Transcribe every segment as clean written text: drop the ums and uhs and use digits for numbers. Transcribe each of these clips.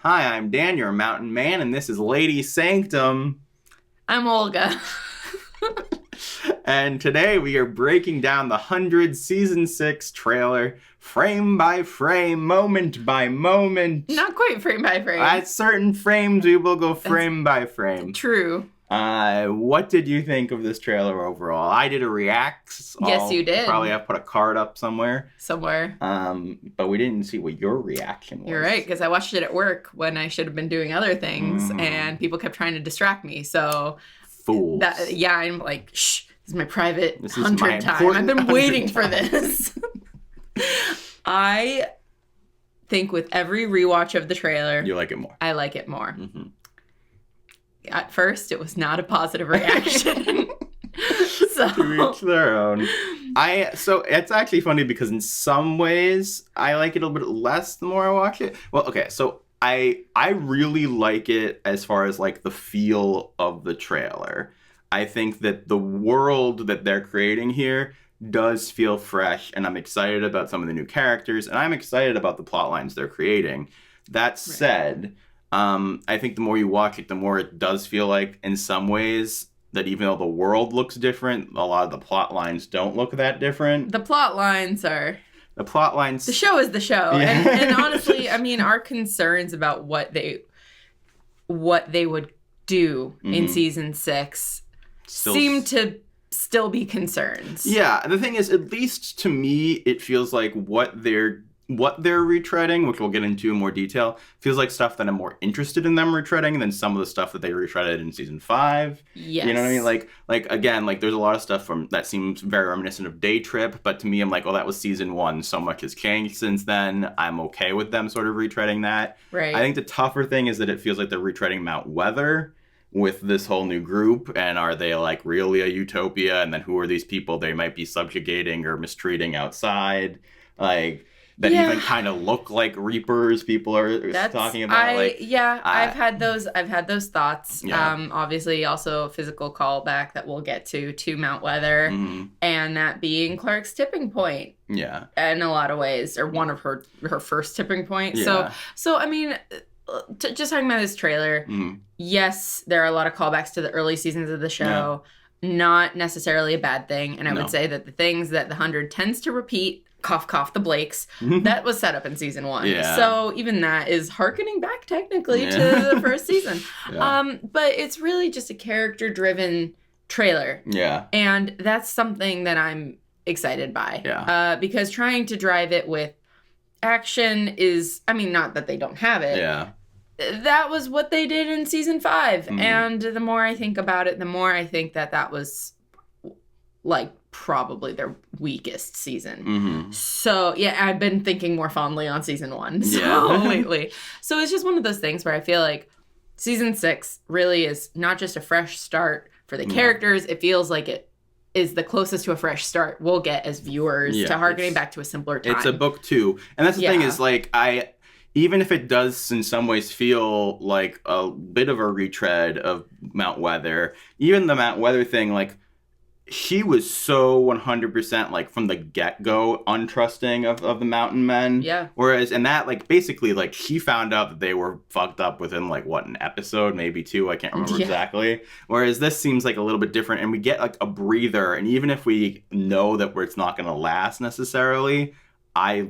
Hi, I'm Dan, your mountain man, and this is Lady Sanctum. I'm Olga. And today we are breaking down the 100 Season 6 trailer, frame by frame, moment by moment. Not quite frame by frame. At certain frames, we will go frame by frame. True. What did you think of this trailer overall? I did a reacts. Yes, you did. Probably have to put a card up somewhere. But we didn't see what your reaction was. You're right, because I watched it at work when I should have been doing other things, and people kept trying to distract me. So, fools. I'm like, shh, this is my private This is 100 my time. I've been waiting 100 for this. I think with every rewatch of the trailer, You like it more. I like it more. Mm-hmm. At first, it was not a positive reaction. To each their own. So it's actually funny because in some ways I like it a little bit less the more I watch it. Well, okay, so I really like it as far as like the feel of the trailer. I think that the world that they're creating here does feel fresh, and I'm excited about some of the new characters, and I'm excited about the plot lines they're creating. That said, I think the more you watch it, the more it does feel like, in some ways, that even though the world looks different, a lot of the plot lines don't look that different. The plot lines are... The show is the show. Yeah. And honestly, I mean, our concerns about what they would do in season 6 seem to still be concerns. Yeah, the thing is, at least to me, it feels like what they're retreading, which we'll get into in more detail, feels like stuff that I'm more interested in them retreading than some of the stuff that they retreaded in season 5. Yes. You know what I mean? Like again, like there's a lot of stuff from that seems very reminiscent of Day Trip, but to me, I'm like, oh, that was season 1. So much has changed since then. I'm okay with them sort of retreading that. Right. I think the tougher thing is that it feels like they're retreading Mount Weather with this whole new group, and are they like really a utopia? And then who are these people they might be subjugating or mistreating outside? Like... that even kind of look like Reapers. People are talking about. I've had those thoughts. Yeah. Obviously, also a physical callback that we'll get to Mount Weather, and that being Clark's tipping point. Yeah. In a lot of ways, or one of her first tipping point. Yeah. So I mean, just talking about this trailer. Yes, there are a lot of callbacks to the early seasons of the show. Yeah. Not necessarily a bad thing, and I would say that the things that the 100 tends to repeat. Cough, cough, the Blakes. That was set up in season 1. Yeah. So even that is hearkening back technically to the first season. Yeah. But it's really just a character-driven trailer. Yeah. And that's something that I'm excited by. Yeah. Because trying to drive it with action is, I mean, not that they don't have it. Yeah. That was what they did in season 5. And the more I think about it, the more I think that was like probably their weakest season. So yeah, I've been thinking more fondly on season 1 lately. So it's just one of those things where I feel like season 6 really is not just a fresh start for the characters. It feels like it is the closest to a fresh start we'll get as viewers to harkening back to a simpler time. It's a book too. And that's the thing is like even if it does in some ways feel like a bit of a retread of Mount Weather, even the Mount Weather thing, like she was so 100% like from the get-go untrusting of the mountain men. Yeah. Whereas in that, like basically like she found out that they were fucked up within like what, an episode, maybe 2, I can't remember exactly. Whereas this seems like a little bit different, and we get like a breather, and even if we know that it's not going to last necessarily, I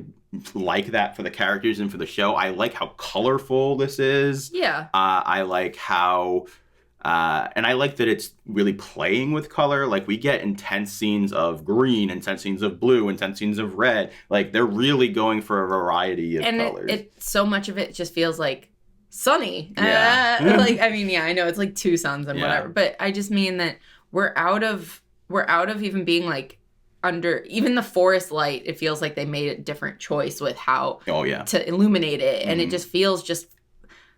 like that for the characters and for the show. I like how colorful this is. Yeah. I like how... and I like that it's really playing with color. Like, we get intense scenes of green, intense scenes of blue, intense scenes of red. Like, they're really going for a variety of colors. And so much of it just feels like sunny. Yeah. Like, I mean, yeah, I know it's like 2 suns and whatever. But I just mean that we're out of even being like under even the forest light. It feels like they made a different choice with how to illuminate it. And it just feels just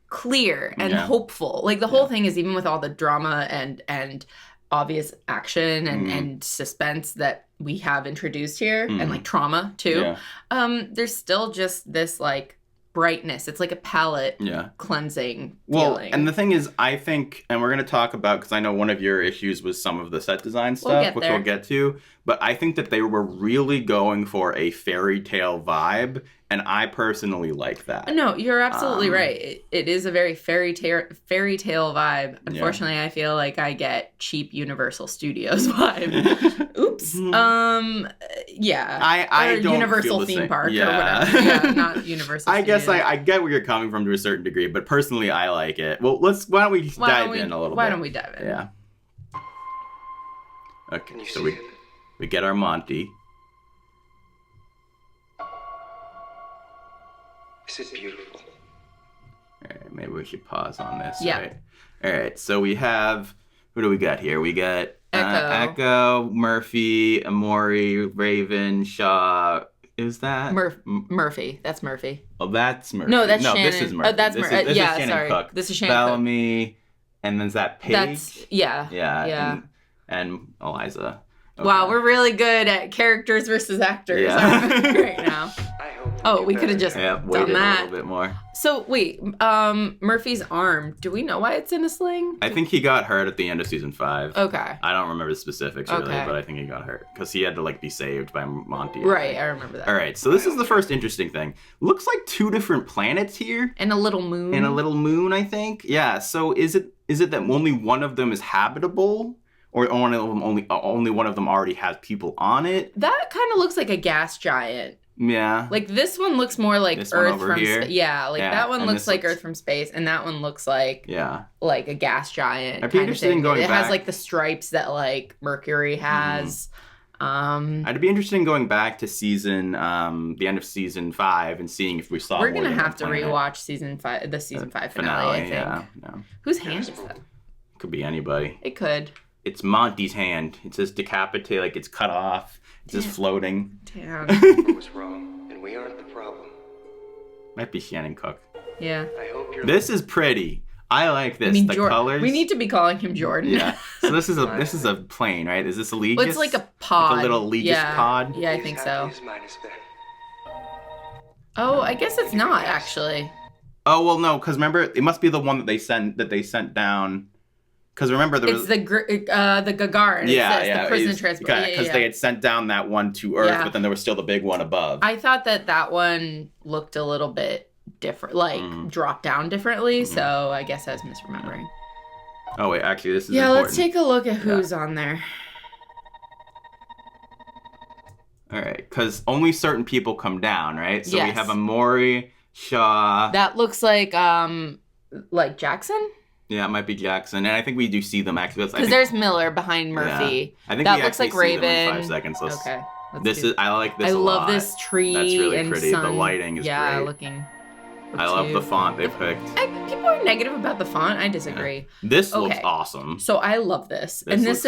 clear and hopeful. Like the whole thing is, even with all the drama and obvious action and suspense that we have introduced here, and like trauma too, there's still just this like brightness. It's like a palette cleansing feeling. And the thing is, I think, and we're going to talk about, because I know one of your issues was some of the set design stuff, which we'll get to, but I think that they were really going for a fairy tale vibe, and I personally like that. No, you're absolutely right. It is a very fairy tale vibe. Unfortunately, I feel like I get cheap Universal Studios vibe. Oops. Yeah. I don't Universal feel the theme same. park or whatever. Yeah, not Universal I Studios. guess I get where you're coming from to a certain degree, but personally, I like it. Well, why don't we dive in a little bit? Why don't we dive in? Yeah. Okay, so we get our Monty. Is it beautiful? Alright, maybe we should pause on this, yeah. right? Alright, so we have... Who do we got here? We got Echo, Murphy, Amori, Raven, Shaw... Is that... Murphy. That's Murphy. Oh, that's Murphy. No, that's Shannon. This is Murphy. Oh, that's Murphy. This is Shannon sorry. Cook. This is Shannon Bellamy, Cook. And then is that Paige? Yeah. And Eliza. Okay. Wow, we're really good at characters versus actors right now. We could have just done that. A little bit more. So wait, Murphy's arm. Do we know why it's in a sling? I think he got hurt at the end of season 5. Okay. I don't remember the specifics really, but I think he got hurt because he had to be saved by Monty. Right, I remember that. All right, so this is the first interesting thing. Looks like 2 different planets here. And a little moon. I think. Yeah. So is it that only one of them is habitable? Or only one of them already has people on it? That kind of looks like a gas giant. Yeah. Like this one looks more like Earth from space. Yeah, that one looks like Earth from space, and that one looks like like a gas giant. I'd be interested in going back. It has like the stripes that like Mercury has. I'd be interested in going back to the end of season 5 and seeing if we saw. We're gonna have to rewatch season 5, the season 5 finale. I think. Yeah. No. Whose hand is that? Could be anybody. It could. It's Monty's hand. It says decapitate, like it's cut off. It's just floating. Damn. What was wrong, and we aren't the problem. Might be Shannon Cook. Yeah. I hope you're. This is pretty. I like this. The colors. We need to be calling him Jordan. Yeah. So this is a plane, right? Is this a Legis? Well, it's like a pod. Like a little Legis pod. Yeah, I think so. Oh, I guess it's not actually. Oh well, no, because remember, it must be the one that they sent down. Because remember, there was... It's the Gagarin. The prison transport. Because they had sent down that one to Earth, but then there was still the big one above. I thought that one looked a little bit different, dropped down differently, so I guess I was misremembering. Oh, wait, actually, this is important. Let's take a look at who's on there. All right, because only certain people come down, right? So we have Amori, Shaw... That looks like Jackson? Yeah, it might be Jackson, and I think we do see them actually. Because there's Miller behind Murphy. Yeah. I think that we looks like see Raven. them in 5 seconds. Okay. I like this. I a love lot. this tree. That's really and pretty. sun. The lighting is great. looking. I love the font they picked. People are negative about the font. I disagree. Yeah. This looks awesome. So I love this. This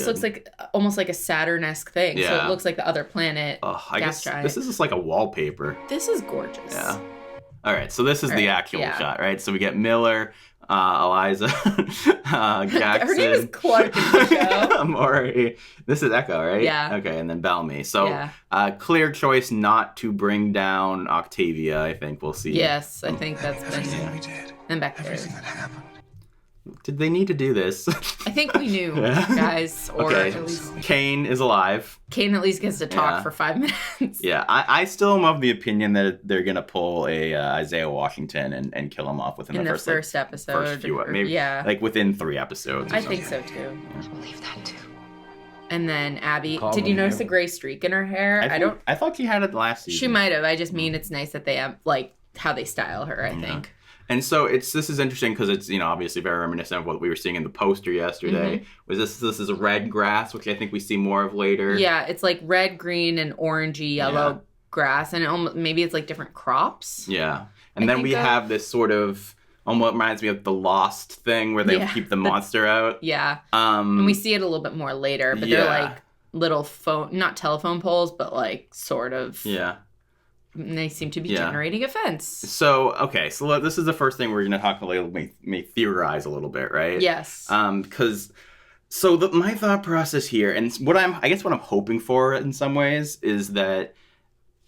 looks like almost like a Saturn-esque thing. Yeah. So it looks like the other planet. I guess this is just like a wallpaper. This is gorgeous. Yeah. All right, so this is the actual shot, right? So we get Miller, Eliza, Jackson. Her name is Clark in the show. Amori. This is Echo, right? Yeah. Okay, and then Bellamy. So clear choice not to bring down Octavia, I think we'll see. Yes, I think that's been... Everything we did. And back there. Everything that happened. Did they need to do this? I think we knew, guys. Or at least... Kane is alive. Kane at least gets to talk for 5 minutes. Yeah, I still am of the opinion that they're going to pull a Isaiah Washington and kill him off within the first episode. First few, maybe, like within 3 episodes. I think so, too. I believe that, too. And then Abby, did you notice the gray streak in her hair? I thought she had it last season. She might have. I just mean it's nice that they have, how they style her, I think. And so this is interesting because it's obviously very reminiscent of what we were seeing in the poster yesterday. Was this is red grass, which I think we see more of later. Yeah, it's like red, green, and orangey yellow grass, and maybe it's like different crops. Yeah, and then we have this sort of almost reminds me of the Lost thing where they keep the monster out. Yeah, and we see it a little bit more later, but they're like little not telephone poles, but like sort of. Yeah. And they seem to be generating a fence. So, okay. So this is the first thing we're going to talk a little, may theorize a little bit, right? Yes. Because, my thought process here, and what I'm hoping for in some ways is that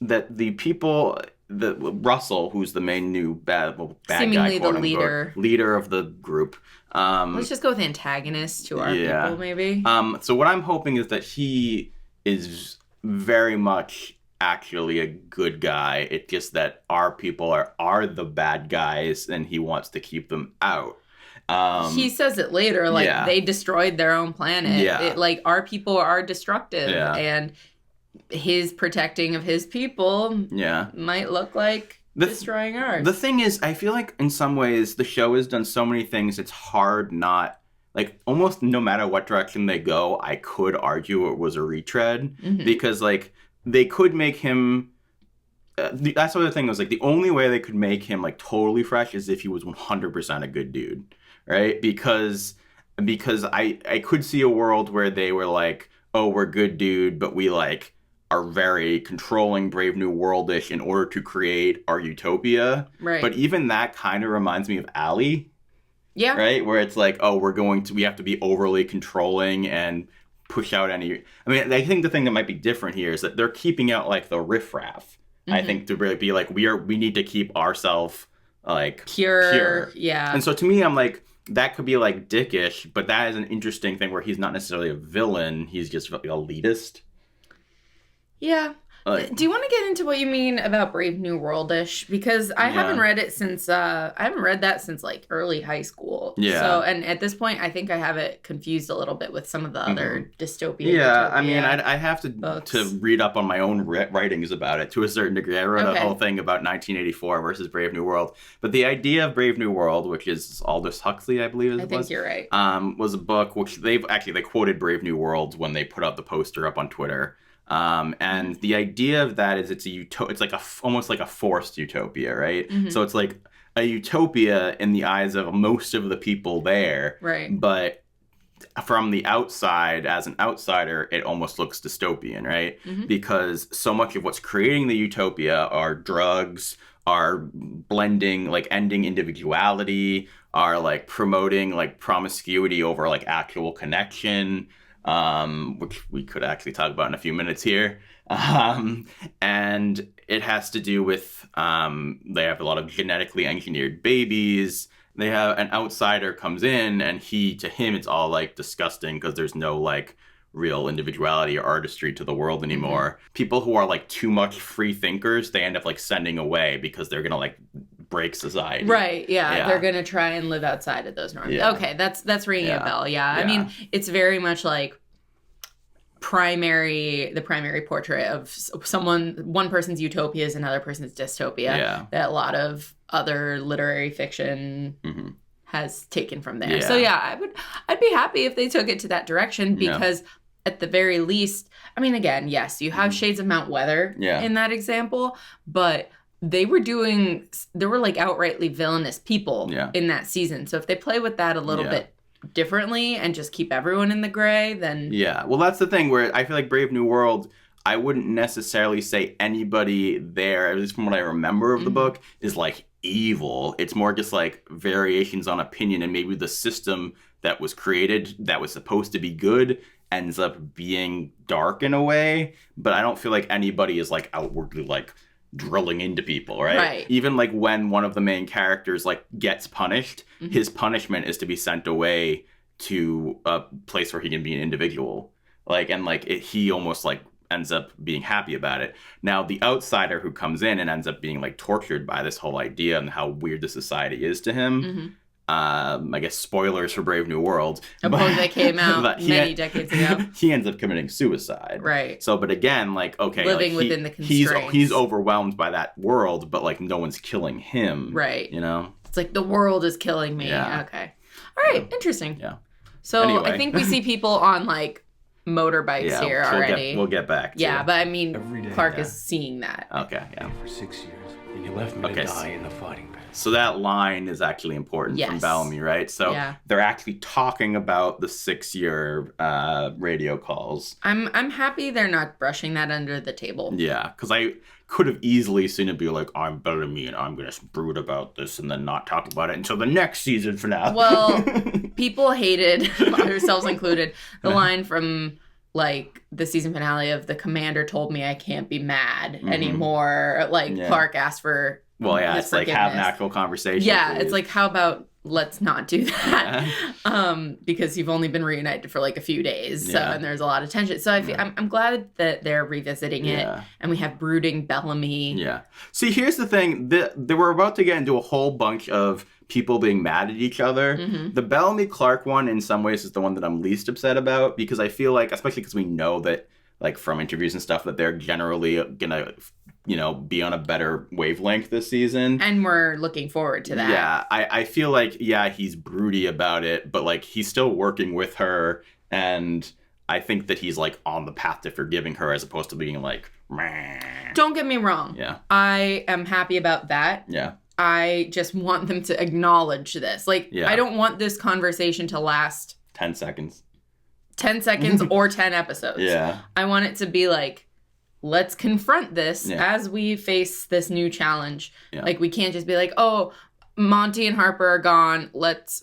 the people, Russell, who's the main new bad seemingly guy, the leader of the group. Let's just go with antagonist to our people, maybe. So what I'm hoping is that he is very much actually a good guy. It's just that our people are the bad guys, and he wants to keep them out. He says it later, like, they destroyed their own planet. Yeah. Like, our people are destructive, and his protecting of his people might look like destroying ours. The thing is, I feel like in some ways the show has done so many things, it's hard not, like, almost no matter what direction they go, I could argue it was a retread. Because, like, they could make him... that's the other thing, was, like, the only way they could make him, like, totally fresh is if he was 100% a good dude. Right? Because I could see a world where they were like, oh, we're good dude, but we, like, are very controlling, Brave New World-ish in order to create our utopia. Right. But even that kind of reminds me of Ally. Yeah. Right? Where it's like, oh, we have to be overly controlling and push out any... I mean, I think the thing that might be different here is that they're keeping out, like, the riffraff. I think to really be like, we need to keep ourselves, like... Pure. Yeah. And so to me, I'm like... That could be, like, dickish, but that is an interesting thing where he's not necessarily a villain. He's just, like, elitist. Yeah. Do you want to get into what you mean about Brave New World-ish? Because I haven't read it since, I haven't read that since, like, early high school. Yeah. So, and at this point, I think I have it confused a little bit with some of the other dystopia. Yeah, I mean, I have to read up on my own writings about it to a certain degree. I wrote a whole thing about 1984 versus Brave New World. But the idea of Brave New World, which is Aldous Huxley, I believe it was. I think you're right. Was a book which they quoted Brave New World when they put out the poster up on Twitter. And the idea of that is it's like almost like a forced utopia, right? So it's like a utopia in the eyes of most of the people there, right? But from the outside, as an outsider, it almost looks dystopian, right? Because so much of what's creating the utopia are drugs, are blending, like, ending individuality, are, like, promoting, like, promiscuity over, like, actual connection. Which we could actually talk about in a few minutes here. And it has to do with, they have a lot of genetically engineered babies. They have an outsider comes in, and to him, it's all, like, disgusting because there's no, like, real individuality or artistry to the world anymore. People who are, like, too much free thinkers, they end up, like, sending away because they're gonna, like, break society. Right, yeah. They're gonna try and live outside of those norms. Yeah. Okay, that's ringing a bell, yeah. I mean, it's very much like the primary portrait of one person's utopia is another person's dystopia that a lot of other literary fiction has taken from there. So I'd be happy if they took it to that direction, because at the very least, I mean, again, yes, you have shades of Mount Weather in that example, but they were like outrightly villainous people in that season. So if they play with that a little bit differently and just keep everyone in the gray, then... Yeah, well, that's the thing where I feel like Brave New World, I wouldn't necessarily say anybody there, at least from what I remember of the book, is, like, evil. It's more just, like, variations on opinion, and maybe the system that was created that was supposed to be good ends up being dark in a way, but I don't feel like anybody is, like, outwardly, like, drilling into people, right? Even, like, when one of the main characters, like, gets punished, his punishment is to be sent away to a place where he can be an individual, like, and, like, he almost, like, ends up being happy about it. Now, the outsider who comes in and ends up being, like, tortured by this whole idea and how weird the society is to him, I guess spoilers for Brave New World. A book that came out many decades ago. He ends up committing suicide. Right. So, but again, like, okay. Living like, within the constraints. He's overwhelmed by that world, but, like, no one's killing him. Right. You know? It's like, the world is killing me. Yeah. Okay. All right. Interesting. Yeah. So, anyway. I think we see people on, like, motorbikes here already. We'll get back to it. But I mean, Clark is seeing that. Okay, yeah. For 6 years, and you left me to die in the fighting pit. So that line is actually important from Bellamy, right? So they're actually talking about the 6-year radio calls. I'm happy they're not brushing that under the table. Yeah, because I could have easily seen it be like, I'm Bellamy and I'm going to brood about this and then not talk about it until the next season finale. Well, people hated, ourselves included, the line from, like, the season finale of the commander told me I can't be mad anymore. Like, Clark asked for... Well, yeah, it's like, have an actual conversation. Yeah, please. It's like, how about let's not do that. Because you've only been reunited for like a few days. So, and there's a lot of tension. So I'm glad that they're revisiting it. And we have brooding Bellamy. Yeah. See, here's the thing. They were about to get into a whole bunch of people being mad at each other. The Bellamy-Clark one, in some ways, is the one that I'm least upset about, because I feel like, especially because we know that, like, from interviews and stuff, that they're generally gonna, be on a better wavelength this season. And we're looking forward to that. Yeah, I feel like, he's broody about it, but, like, he's still working with her, and I think that he's, like, on the path to forgiving her as opposed to being, like, meh. Don't get me wrong. Yeah. I am happy about that. Yeah. I just want them to acknowledge this. Like, I don't want this conversation to last 10 seconds. 10 seconds or 10 episodes. Yeah. I want it to be like, let's confront this as we face this new challenge. Yeah. Like, we can't just be like, oh, Monty and Harper are gone.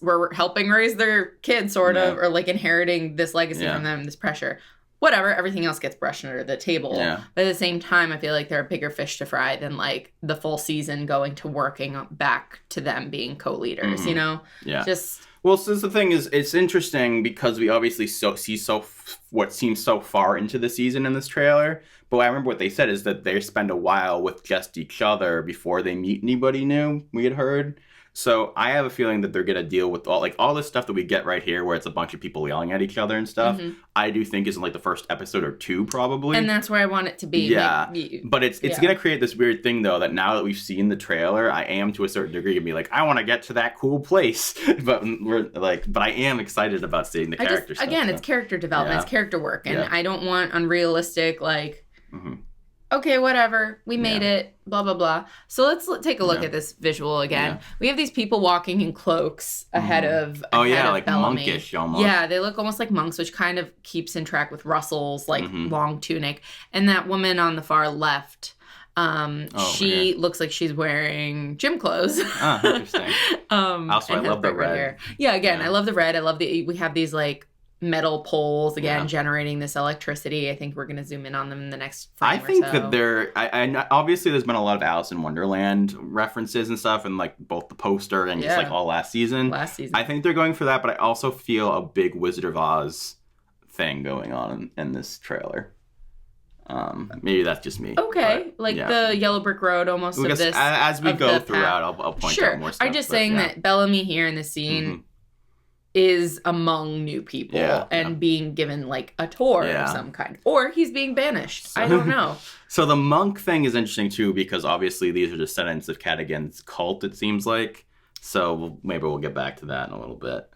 We're helping raise their kids, sort of, or like inheriting this legacy from them, this pressure. Whatever, everything else gets brushed under the table. Yeah. But at the same time, I feel like there are bigger fish to fry than like the full season going to working back to them being co-leaders, Yeah. Well, so the thing is, it's interesting because we obviously see what seems so far into the season in this trailer. But I remember what they said is that they spend a while with just each other before they meet anybody new, we had heard. So I have a feeling that they're going to deal with all this stuff that we get right here where it's a bunch of people yelling at each other and stuff. I do think is in like the first episode or two probably. And that's where I want it to be. Yeah. But it's going to create this weird thing though that now that we've seen the trailer, I am to a certain degree going to be like, I want to get to that cool place. but I am excited about seeing the character stuff. Again, it's character development. It's character work. And I don't want unrealistic okay, whatever. We made it. Blah, blah, blah. So let's take a look at this visual again. We have these people walking in cloaks ahead of like Bellamy. monkish almost. Yeah, they look almost like monks, which kind of keeps in track with Russell's long tunic. And that woman on the far left, she looks like she's wearing gym clothes. Interesting. Also, I love the red. Hair. Yeah, again, I love the red. I love we have these like metal poles again generating this electricity. I think we're going to zoom in on them in the next frame I think that they're I obviously there's been a lot of Alice in Wonderland references and stuff, and like both the poster and just like all last season. I think they're going for that, but I also feel a big Wizard of Oz thing going on in this trailer. Maybe that's just me. Okay, but, like the Yellow Brick Road almost of this. As we go throughout, I'll point out more stuff. I'm just saying that Bellamy here in the scene is among new people and being given like a tour of some kind. Or he's being banished. I don't know. So the monk thing is interesting too, because obviously these are descendants of Cadogan's cult, it seems like. So maybe we'll get back to that in a little bit.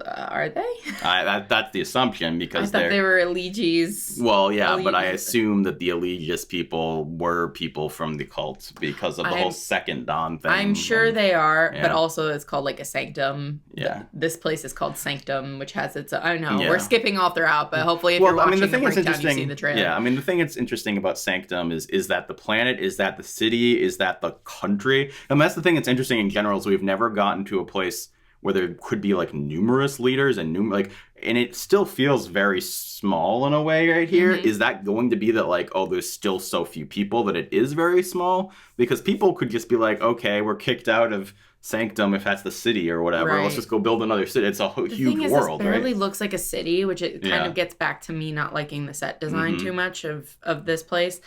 Are they? That's the assumption because I thought they were Elegies. Well, yeah, but I assume that the Elegious people were people from the cult because of the whole second Dawn thing. I'm sure they are, but also it's called like a sanctum. Yeah. This place is called Sanctum, which has its. I don't know. Yeah. We're skipping all throughout, but hopefully if you're watching the breakdown, you see the trailer. Yeah, I mean the thing that's interesting about Sanctum is that the planet, is that the city, is that the country, and that's the thing that's interesting in general. So we've never gotten to a place where there could be like numerous leaders and and it still feels very small in a way right here. Is that going to be that like, oh, there's still so few people that it is very small? Because people could just be like, okay, we're kicked out of Sanctum if that's the city or whatever. Right. Let's just go build another city. It's a huge world, right? It barely looks like a city, which it kind of gets back to me not liking the set design too much of this place.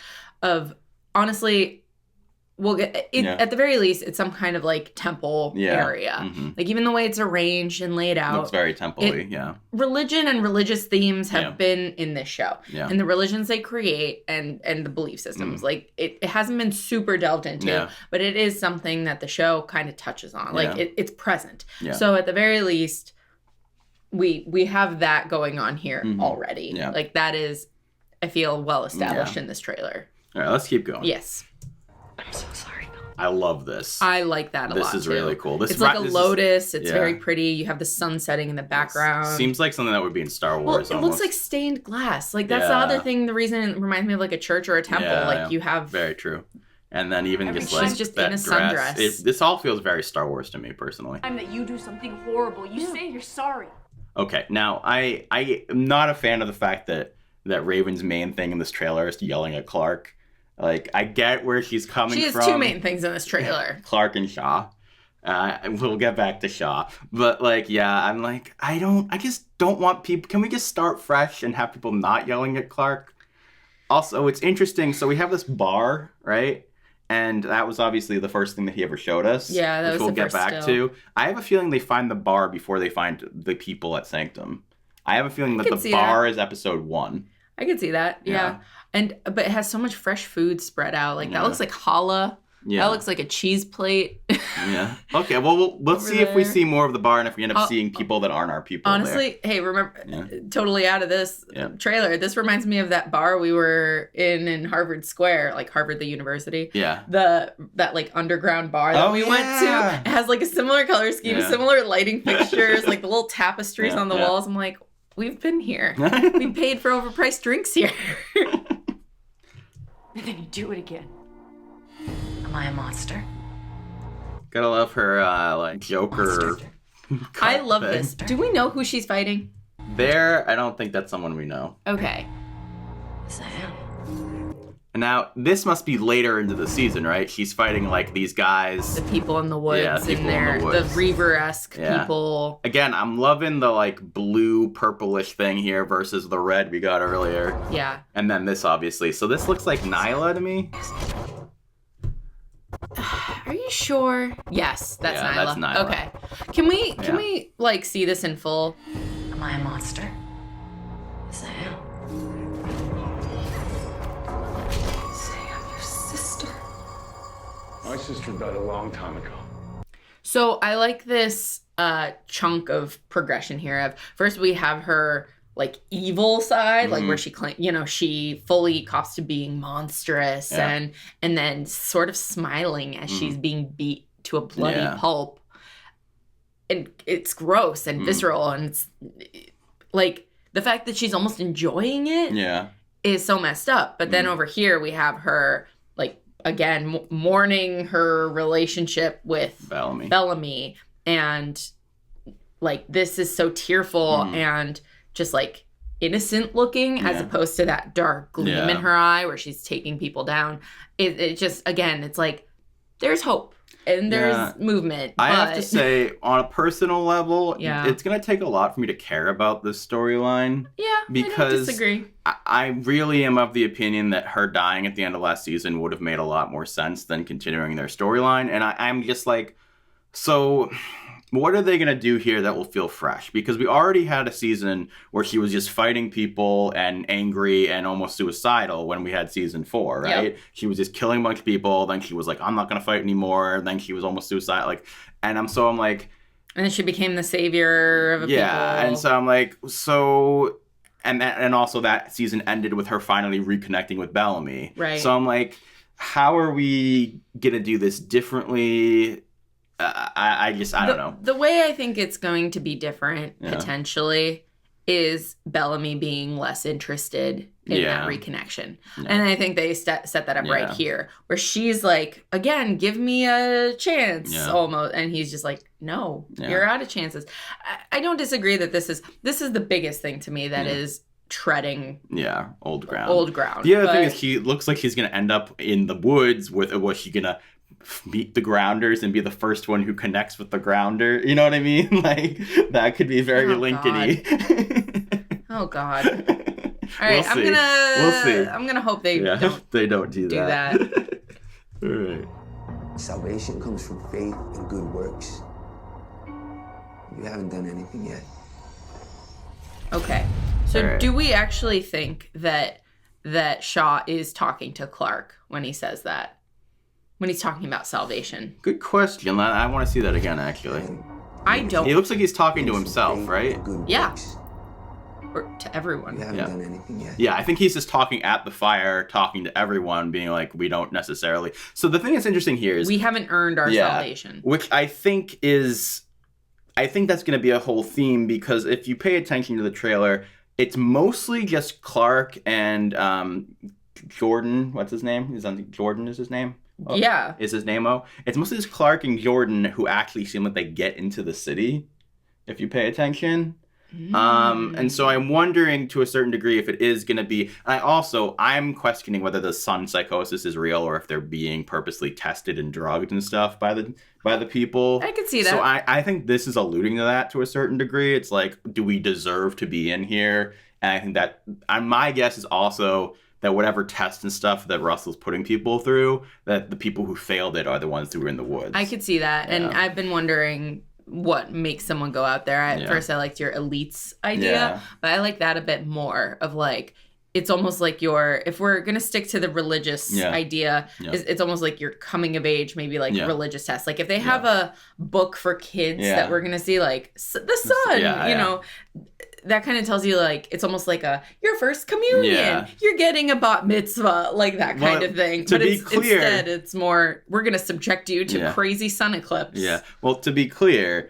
Honestly, we'll get it, at the very least, it's some kind of like temple area. Like even the way it's arranged and laid out. Looks very temple-y, Religion and religious themes have been in this show. Yeah. And the religions they create and the belief systems. Like it hasn't been super delved into, but it is something that the show kind of touches on. Like it's present. Yeah. So at the very least, we have that going on here already. Yeah. Like that is, I feel, well established in this trailer. All right, let's keep going. Yes. I'm so sorry. I love this. I like that a lot. This is really cool. It's like a lotus. It's very pretty. You have the sun setting in the background. Seems like something that would be in Star Wars. Well, it looks like stained glass. Like that's the other thing. The reason it reminds me of like a church or a temple. Like you have very true. And then even she's like just that in a sundress. This all feels very Star Wars to me personally. Time that you do something horrible. You say you're sorry. Okay, now I am not a fan of the fact that Raven's main thing in this trailer is yelling at Clark. Like, I get where she's coming from. She has two main things in this trailer. Clark and Shaw. We'll get back to Shaw. But, like, yeah, I'm like, I just don't want people... Can we just start fresh and have people not yelling at Clark? Also, it's interesting. So we have this bar, right? And that was obviously the first thing that he ever showed us. Yeah, that was we'll the get first back still. to. I have a feeling they find the bar before they find the people at Sanctum. I have a feeling that the bar is episode 1. I could see that, yeah. But it has so much fresh food spread out. Like, that looks like challah. Yeah. That looks like a cheese plate. Yeah. Okay, well, let's see if we see more of the bar and if we end up seeing people that aren't our people. Honestly, hey, remember, totally out of this trailer, this reminds me of that bar we were in Harvard Square, like Harvard, the university. Yeah. That, like, underground bar that we went to. It has, like, a similar color scheme, similar lighting fixtures, like the little tapestries on the walls. I'm like, we've been here. We paid for overpriced drinks here. And then you do it again. Am I a monster? Gotta love her, like, Joker. I love this. Do we know who she's fighting? I don't think that's someone we know. Okay. Yes, I am. And now, this must be later into the season, right? She's fighting, like, these guys. The people in the woods. In the Reaver-esque people. Again, I'm loving the, like, blue, purplish thing here versus the red we got earlier. Yeah. And then this, obviously. So this looks like Nyla to me. Are you sure? Yes, that's Nyla. That's Nyla. Okay. Can we like see this in full? Am I a monster? Yes, I am. Say I'm your sister. My sister died a long time ago. So I like this chunk of progression here. Of first we have her like evil side, like where she fully cops to being monstrous and then sort of smiling as she's being beat to a bloody pulp. And it's gross and visceral, and it's like the fact that she's almost enjoying it is so messed up. But then over here we have her like again mourning her relationship with Bellamy, and like this is so tearful and just like innocent looking as opposed to that dark gleam in her eye where she's taking people down. It just, again, it's like there's hope and there's movement. I have to say, on a personal level, it's going to take a lot for me to care about this storyline. Yeah, because I don't disagree. I really am of the opinion that her dying at the end of last season would have made a lot more sense than continuing their storyline. And I'm just like, so what are they going to do here that will feel fresh? Because we already had a season where she was just fighting people and angry and almost suicidal when we had season 4, right? Yep. She was just killing a bunch of people. Then she was like, I'm not going to fight anymore. Then she was almost suicidal. Like, and I'm like... And then she became the savior of people. Yeah, and so I'm like, and also that season ended with her finally reconnecting with Bellamy. Right. So I'm like, how are we going to do this differently? I don't know. The way I think it's going to be different, potentially, is Bellamy being less interested in that reconnection. Yeah. And I think they set that up right here, where she's like, again, give me a chance, almost. And he's just like, no, you're out of chances. I don't disagree that this is the biggest thing to me that is treading old ground. The other thing is he looks like he's going to end up in the woods with, was she going to meet the grounders and be the first one who connects with the grounder? You know what I mean? Like, that could be very Lincoln-y. Oh, God. All right, we'll see. I'm gonna hope they don't do that. All right. Salvation comes from faith and good works. You haven't done anything yet. Okay. So do we actually think that Shaw is talking to Clark when he says that? When he's talking about salvation? Good question. I want to see that again, actually. I don't. He looks like he's talking to himself, right? Yeah. Or to everyone. You haven't done anything yet. Yeah, I think he's just talking at the fire, talking to everyone, being like, we don't necessarily. So the thing that's interesting here is... we haven't earned our salvation. Which I think that's going to be a whole theme, because if you pay attention to the trailer, it's mostly just Clark and Jordan. What's his name? Jordan is his name? Oh, yeah. Is his name O? It's mostly just Clark and Jordan who actually seem like they get into the city, if you pay attention. And so I'm wondering to a certain degree if it is going to be. I'm questioning whether the sun psychosis is real or if they're being purposely tested and drugged and stuff by the people. I could see that. So I think this is alluding to that to a certain degree. It's like, do we deserve to be in here? And I think that my guess is also that whatever tests and stuff that Russell's putting people through, that the people who failed it are the ones who were in the woods. I could see that. Yeah. And I've been wondering what makes someone go out there. At first I liked your elites idea, but I like that a bit more of like, it's almost like if we're going to stick to the religious idea, it's almost like your coming of age, maybe like religious tests. Like if they have a book for kids that we're going to see like the sun, you know, that kind of tells you like, it's almost like your first communion, you're getting a bat mitzvah, like that kind of thing. But instead it's more, we're going to subject you to crazy sun eclipse. Yeah. Well, to be clear,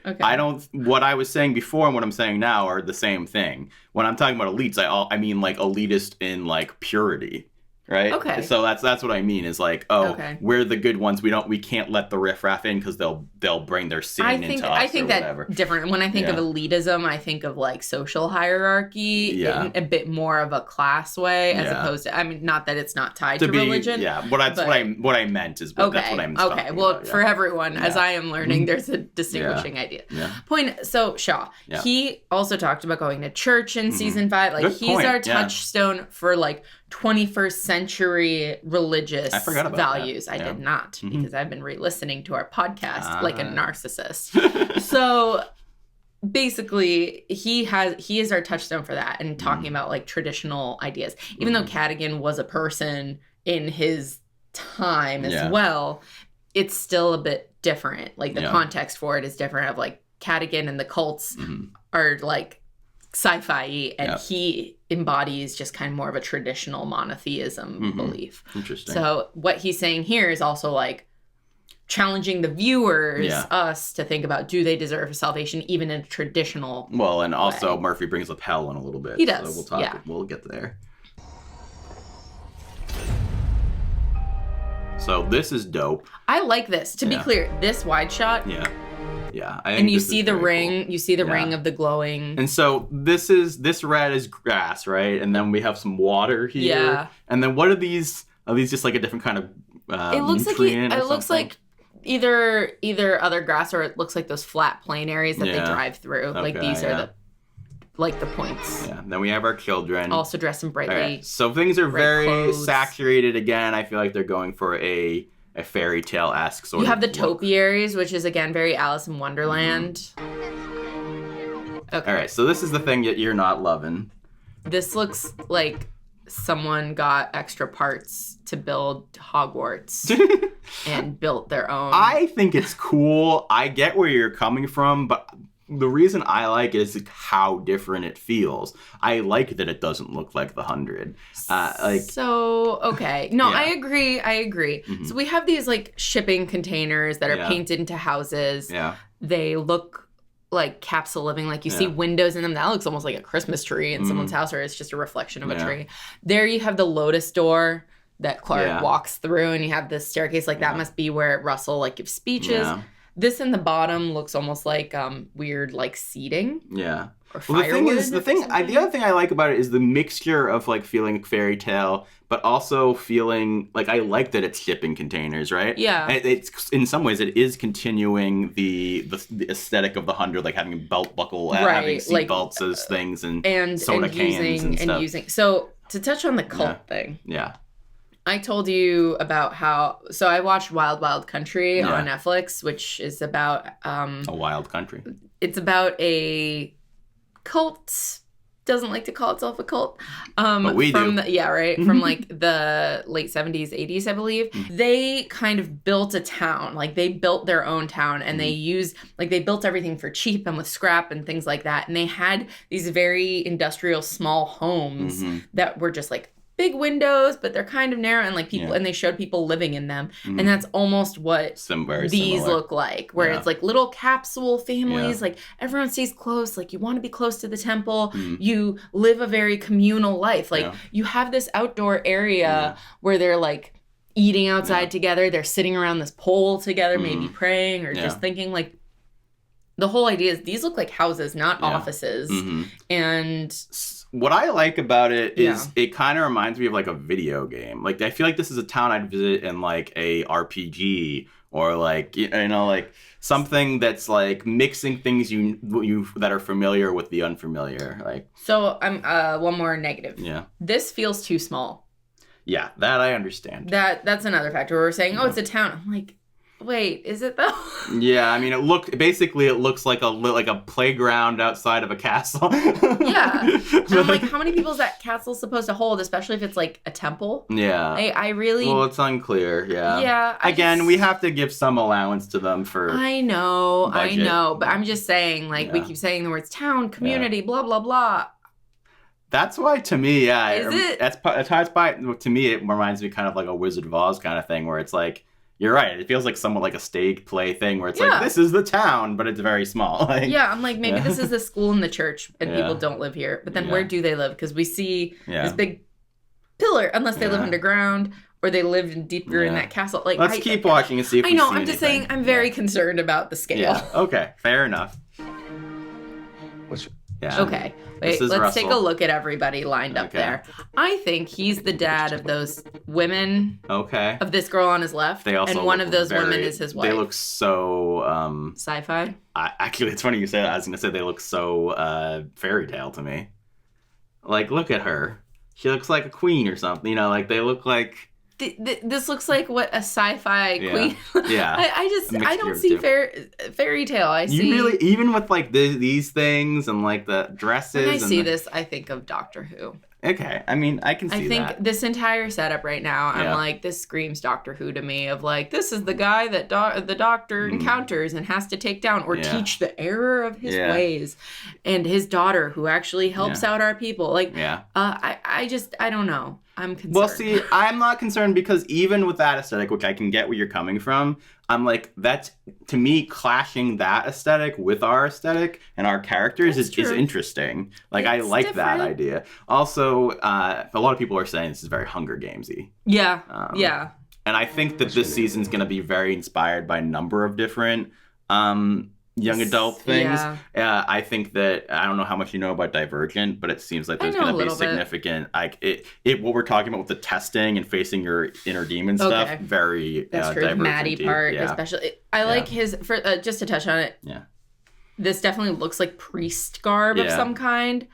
what I was saying before and what I'm saying now are the same thing. When I'm talking about elites, I mean like elitist in like purity. Right. Okay. So that's what I mean is like, we're the good ones. We can't let the riffraff in because they'll bring their sin into us. I think that's different. When I think of elitism, I think of like social hierarchy in a bit more of a class way as opposed to. I mean, not that it's not tied to religion. Yeah. What I meant is that's what I'm. Okay. Well, about, for everyone, as I am learning, there's a distinguishing idea. Yeah. Point. So Shaw, he also talked about going to church in season 5. Like he's our touchstone for like 21st century religious values. I did not because I've been re-listening to our podcast like a narcissist. So basically he is our touchstone for that and talking about like traditional ideas. Even though Cadogan was a person in his time as well, it's still a bit different. Like the context for it is different of like Cadogan and the cults are like sci-fi and he embodies just kind of more of a traditional monotheism belief. Interesting. So what he's saying here is also like challenging the viewers, us, to think about, do they deserve salvation even in a traditional and also Murphy brings up hell in a little bit. He does. So we'll get there. So this is dope. I like this. To be clear, this wide shot. Yeah. And you see the ring. Cool. You see the ring of the glowing. And so this red is grass, right? And then we have some water here. Yeah. And then what are these? Are these just like a different kind of it looks nutrient like it looks like either other grass or it looks like those flat plain areas that they drive through. Okay, like these are the points. Yeah. Then we have our children. Also dressed in brightly. Right. So things are very clothes. saturated again. I feel like they're going for a fairy tale-esque sort of You have the look. topiaries, which is again very Alice in Wonderland. Okay. All right, so this is the thing that you're not loving. This looks like someone got extra parts to build Hogwarts and built their own. I think it's cool. I get where you're coming from, but the reason I like it is how different it feels. I like that it doesn't look like the 100. Okay. No, I agree. Mm-hmm. So we have these like shipping containers that are painted into houses. Yeah. They look like capsule living. Like you see windows in them. That looks almost like a Christmas tree in someone's house, or it's just a reflection of a tree. There you have the Lotus door that Clark walks through, and you have this staircase. Like that must be where Russell like gives speeches. Yeah. This in the bottom looks almost like weird like seating. Yeah. Or firewood. The other thing I like about it is the mixture of like feeling fairy tale, but also feeling like I like that it's shipping containers, right? Yeah. And it's in some ways it is continuing the aesthetic of the 100, like having a belt buckle, having seat belts as things, and soda cans and stuff. So to touch on the cult thing. Yeah. I told you about so I watched Wild Wild Country on Netflix, which is about a wild country. It's about a cult. Doesn't like to call itself a cult. But we do. From like the late 70s, 80s, I believe. Mm-hmm. They kind of built a town. Like they built their own town, and they used they built everything for cheap and with scrap and things like that. And they had these very industrial small homes that were just like big windows, but they're kind of narrow, and like people, and they showed people living in them, and that's almost what these look like, where it's like little capsule families, like everyone stays close, like you want to be close to the temple, you live a very communal life, like you have this outdoor area where they're like eating outside together, they're sitting around this pole together, maybe praying or just thinking, like the whole idea is these look like houses, not offices. Mm-hmm. And what I like about it is it kind of reminds me of like a video game. Like I feel like this is a town I'd visit in like a RPG or like, you know, like something that's like mixing things you that are familiar with the unfamiliar. Like, so I'm one more negative. Yeah. This feels too small. Yeah, that I understand. That's another factor. We're saying, oh, it's a town. I'm like, wait, is it though? Yeah, I mean, it looks like a playground outside of a castle. Yeah, and I'm like, how many people is that castle supposed to hold? Especially if it's like a temple. Yeah, I really. Well, it's unclear. Yeah. Yeah. Again, we have to give some allowance to them for. I know, budget. but I'm just saying, like, we keep saying the words town, community, blah blah blah. That's why, to me, yeah. Is it? That's how it's by. To me, it reminds me kind of like a Wizard of Oz kind of thing, where it's like. You're right. It feels like somewhat like a stage play thing where it's like, this is the town, but it's very small. Like, yeah, I'm like, maybe this is the school and the church and people don't live here. But then where do they live? Because we see this big pillar, unless they live underground or they live deeper in that castle. Like, let's keep watching and see if we see anything. I'm just saying I'm very concerned about the scale. Yeah, okay. Fair enough. Okay. Wait, let's take a look at everybody lined up there. I think he's the dad of those women. Okay. Of this girl on his left. They also and one of those women is his wife. They look so... sci-fi? Actually, it's funny you say that. I was going to say they look so fairy tale to me. Like, look at her. She looks like a queen or something. You know, like, they look like... This looks like what a sci-fi queen. Yeah. I don't see fairy tale. I see. You really, even with like these things and like the dresses. When I see this, I think of Doctor Who. Okay, I mean, I can see that. I think this entire setup right now, I'm like, this screams Doctor Who to me. Of like, this is the guy that the Doctor encounters and has to take down or teach the error of his ways, and his daughter who actually helps out our people. Like, I don't know. I'm concerned. Well, see, I'm not concerned because even with that aesthetic, which I can get where you're coming from, I'm like, that's, to me, clashing that aesthetic with our aesthetic and our characters is interesting. Like, I like that idea. Also, a lot of people are saying this is very Hunger Games-y. Yeah, And I think that this season's going to be very inspired by a number of different young adult things. Yeah. I think that, I don't know how much you know about Divergent, but it seems like there's going to be significant, like, what we're talking about with the testing and facing your inner demon stuff, very that's true. Maddie part, especially. I like his, just to touch on it, this definitely looks like priest garb of some kind.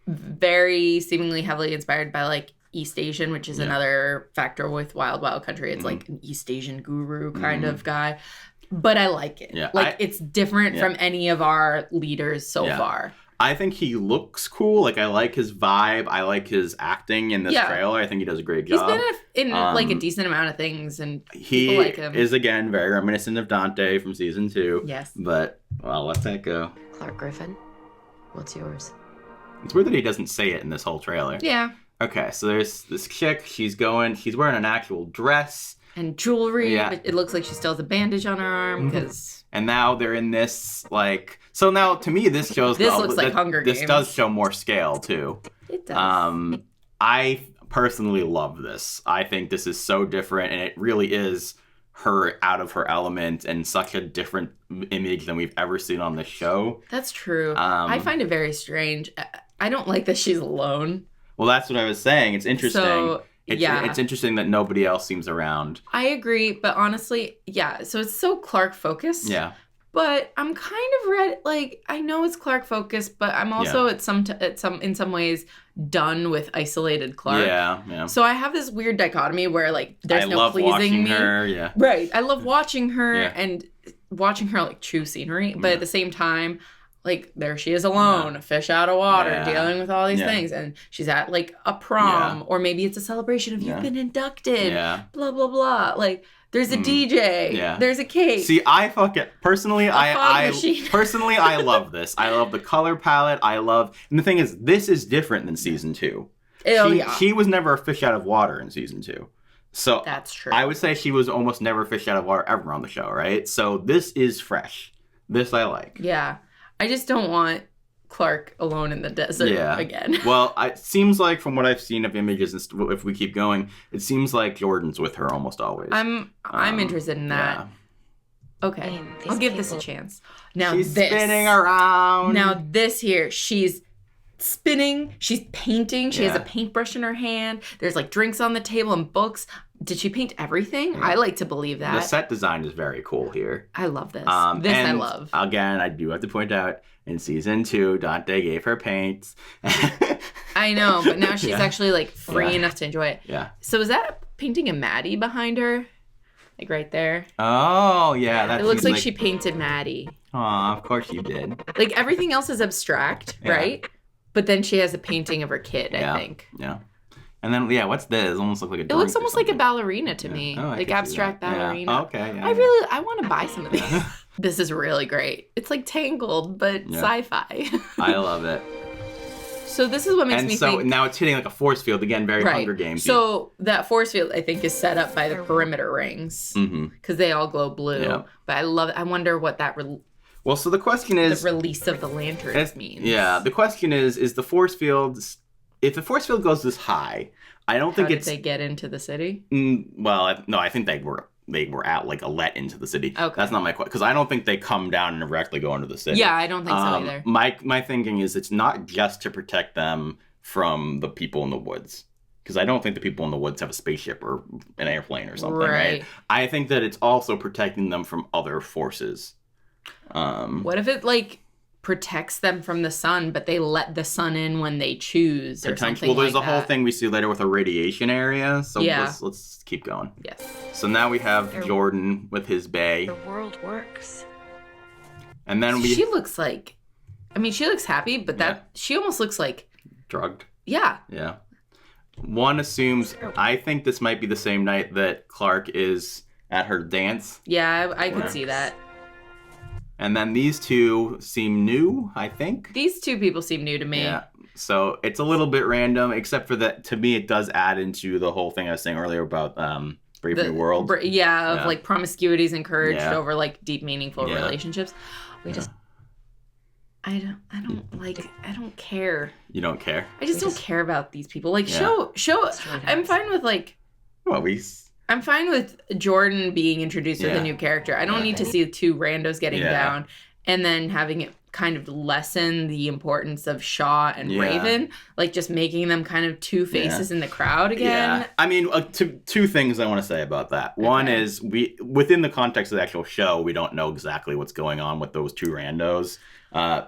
Very seemingly heavily inspired by, like, East Asian, which is another factor with Wild Wild Country. It's like an East Asian guru kind of guy. But I like it. Yeah, it's different from any of our leaders so far. I think he looks cool. Like, I like his vibe. I like his acting in this trailer. I think he does a great job. He's been in like a decent amount of things, and he like him. Is, again, very reminiscent of Dante from season 2. Yes. But, well, I'll let that go. Clark Griffin, what's yours? It's weird that he doesn't say it in this whole trailer. Yeah. Okay, so there's this chick. She's wearing an actual dress. And jewelry. Yeah. But it looks like she still has a bandage on her arm because. And now they're in this, like. So now, to me, this shows. This looks like Hunger Games. This does show more scale, too. It does. I personally love this. I think this is so different, and it really is her out of her element and such a different image than we've ever seen on this show. That's true. I find it very strange. I don't like that she's alone. Well, that's what I was saying. It's interesting. So, it's interesting that nobody else seems around. I agree, but honestly, so it's so Clark focused. Yeah. But I'm kind of I know it's Clark focused, but I'm also in some ways done with isolated Clark. Yeah. So I have this weird dichotomy where like there's no pleasing watching me. Her, yeah. Right. I love watching her and watching her like chew scenery, but at the same time, like, there she is alone, a fish out of water, dealing with all these things. And she's at, like, a prom. Or maybe it's a celebration of you've been inducted. Blah, blah, blah. Like, there's a DJ. Yeah. There's a cake. See, personally, I love this. I love the color palette. And the thing is, this is different than season 2. She was never a fish out of water in season 2. So that's true. I would say she was almost never a fish out of water ever on the show, right? So this is fresh. This I like. Yeah. I just don't want Clark alone in the desert again. Well, it seems like from what I've seen of images, and if we keep going, it seems like Jordan's with her almost always. I'm interested in that. Okay, I'll give this a chance. Now She's spinning around. Now this here, she's spinning, she's painting, she has a paintbrush in her hand, there's like drinks on the table and books. Did she paint everything? I like to believe that. The set design is very cool here. I love this. I love. Again, I do have to point out, in season 2, Dante gave her paints. I know, but now she's actually like free enough to enjoy it. Yeah. So is that a painting of Maddie behind her? Like right there? Oh, yeah. That it looks like she painted Maddie. Aw, of course she did. Like everything else is abstract, right? But then she has a painting of her kid, I think. Yeah. And then, what's this? It almost looks like a It looks almost like a ballerina to me. Oh, like abstract ballerina. Yeah. Okay, yeah. I want to buy some of these. This is really great. It's like Tangled, but sci-fi. I love it. So this is what makes me think... And so now it's hitting like a force field, again, very Hunger Games. So that force field, I think, is set up by the perimeter rings. Because they all glow blue. Yeah. But I love it. I wonder what that... Well, so the question is... The release of the lanterns means. Yeah, the question is the force field... If the force field goes this high, I don't think it's... Did they get into the city? Well, no, I think they were at like a let into the city. Okay. That's not my question, because I don't think they come down and directly go into the city. Yeah, I don't think so either. My thinking is it's not just to protect them from the people in the woods, because I don't think the people in the woods have a spaceship or an airplane or something, right? I think that it's also protecting them from other forces. What if it like protects them from the sun, but they let the sun in when they choose or something? Well, there's a whole thing we see later with a radiation area, so let's keep going. Yes. So now we have Jordan with his bae. The world works. And then she looks like, she looks happy, but she almost looks like drugged. Yeah. Yeah. One assumes, I think this might be the same night that Clark is at her dance. Yeah, I could see that. And then these two seem new, I think. These two people seem new to me. Yeah. So it's a little bit random, except for that, to me, it does add into the whole thing I was saying earlier about Brave New World. Like promiscuity is encouraged over like deep, meaningful relationships. I don't care. You don't care? I just don't care about these people. Like show. I'm fine with like. Well, I'm fine with Jordan being introduced with a new character. I don't need to see two randos getting down and then having it kind of lessen the importance of Shaw and Raven. Like just making them kind of two faces in the crowd again. Yeah. Two things I want to say about that. One is within the context of the actual show, we don't know exactly what's going on with those two randos.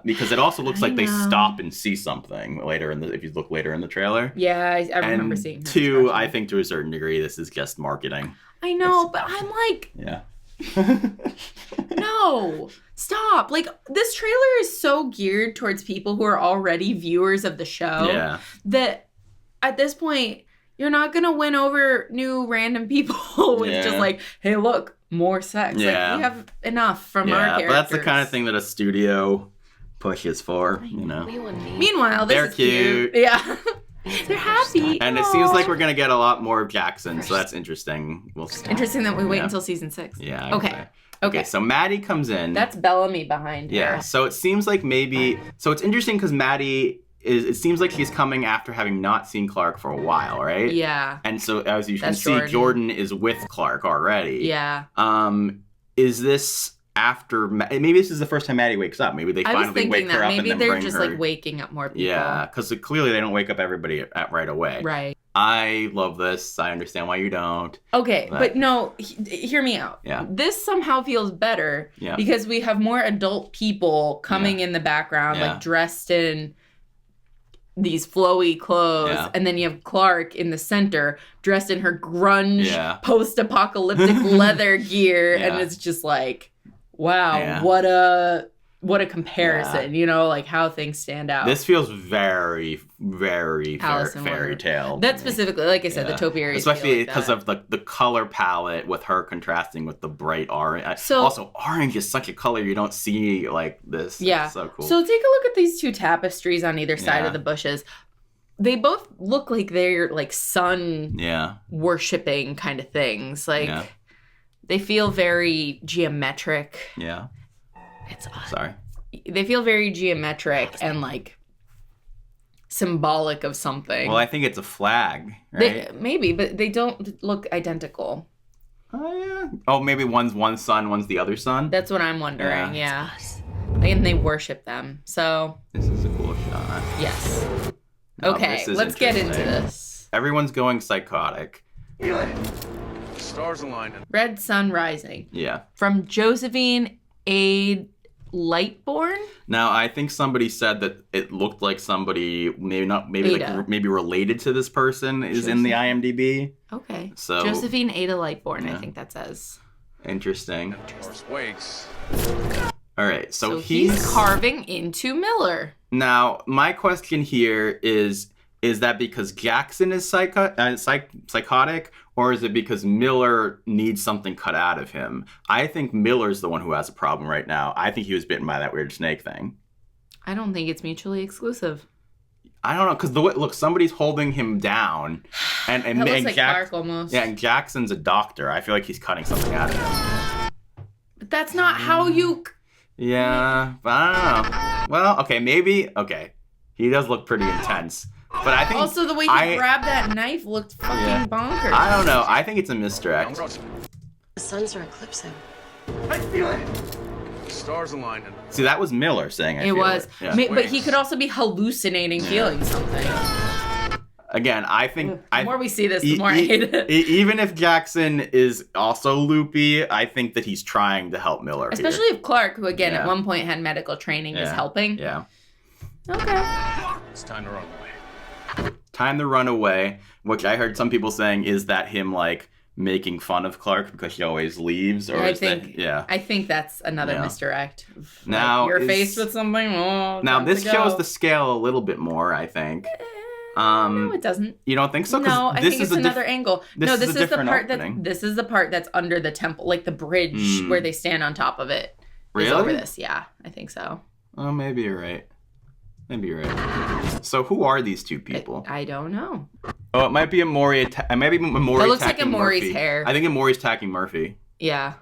Because it also looks like they stop and see something later if you look later in the trailer. Yeah, I remember seeing her. Two, I think to a certain degree, this is just marketing. I know, but I'm like... Yeah. No, stop. Like, this trailer is so geared towards people who are already viewers of the show that at this point, you're not going to win over new random people with just like, hey, look, more sex. Yeah. Like, we have enough from our characters. But that's the kind of thing that a studio pushes for, you know. Meanwhile, this is cute. Yeah. They're happy. And it seems like we're going to get a lot more of Jackson, so that's interesting. Interesting that we wait until season 6. Yeah. Okay, so Maddie comes in. That's Bellamy behind her. Yeah, so it seems like maybe... So it's interesting because Maddie... It seems like she's coming after having not seen Clark for a while, right? Yeah. And so as you can see, Jordan is with Clark already. Yeah. Is this after... Maybe this is the first time Maddie wakes up. Maybe they finally wake her up and then bring her... Maybe they're just like waking up more people. Yeah, because clearly they don't wake up everybody right away. Right. I love this. I understand why you don't. Okay, but no, hear me out. Yeah. This somehow feels better because we have more adult people coming in the background, like dressed in these flowy clothes, and then you have Clark in the center dressed in her grunge post-apocalyptic leather gear, and it's just like, wow, what a comparison, you know, like how things stand out. This feels very, very fairy tale. That specifically, like I said, the topiaries, especially because of the color palette with her contrasting with the bright orange. So, also, orange is such a color you don't see like this. Yeah, it's so cool. So take a look at these two tapestries on either side of the bushes. They both look like they're like sun worshipping kind of things. Like they feel very geometric. Yeah. It's odd. Sorry. They feel very geometric and like symbolic of something. Well, I think it's a flag, right? Maybe, but they don't look identical. Oh, yeah. Oh, maybe one's one son, one's the other son. That's what I'm wondering. Yeah. And they worship them. So this is a cool shot. Yes. No, okay, let's get into this. Everyone's going psychotic. Stars aligned. Red Sun Rising. Yeah. From Josephine A. Lightborn? Now, I think somebody said that it looked like somebody, maybe related to this person is in the IMDb. Okay. So Josephine Ada Lightborn, I think that says. Interesting. Wakes. All right, so he's carving into Miller. Now, my question here is that because Jackson is psychotic, or is it because Miller needs something cut out of him? I think Miller's the one who has a problem right now. I think he was bitten by that weird snake thing. I don't think it's mutually exclusive. I don't know, because somebody's holding him down. And that looks like Clark almost. Yeah, and Jackson's a doctor. I feel like he's cutting something out of him. But that's not how you... Yeah, but I don't know. Well, okay, maybe. Okay. He does look pretty intense. But I think also the way he grabbed that knife looked fucking bonkers. I don't know. I think it's a misdirect. The suns are eclipsing. I feel it. Stars aligned. See, that was Miller saying it was. Yeah. But he could also be hallucinating, feeling something. Again, I think... The more we see this, the more I hate it. Even if Jackson is also loopy, I think that he's trying to help Miller. Especially if Clark, who again at one point had medical training, is helping. Yeah. Okay. It's time to run away. Time to run away, which I heard some people saying is that him like making fun of Clark because she always leaves, or I think that's another misdirect. Now you're faced with something. Oh, now this shows the scale a little bit more, I think. No, it doesn't. You don't think so? No, I think it's another angle. This is the part opening. This is the part that's under the temple, like the bridge where they stand on top of it. Really? Is over this, yeah, I think so. Oh, maybe you're right. So who are these two people? I don't know. Oh, it might be Amori. Maybe Amori. That looks like Amori's Murphy. hair. I think Amori's attacking Murphy. Yeah.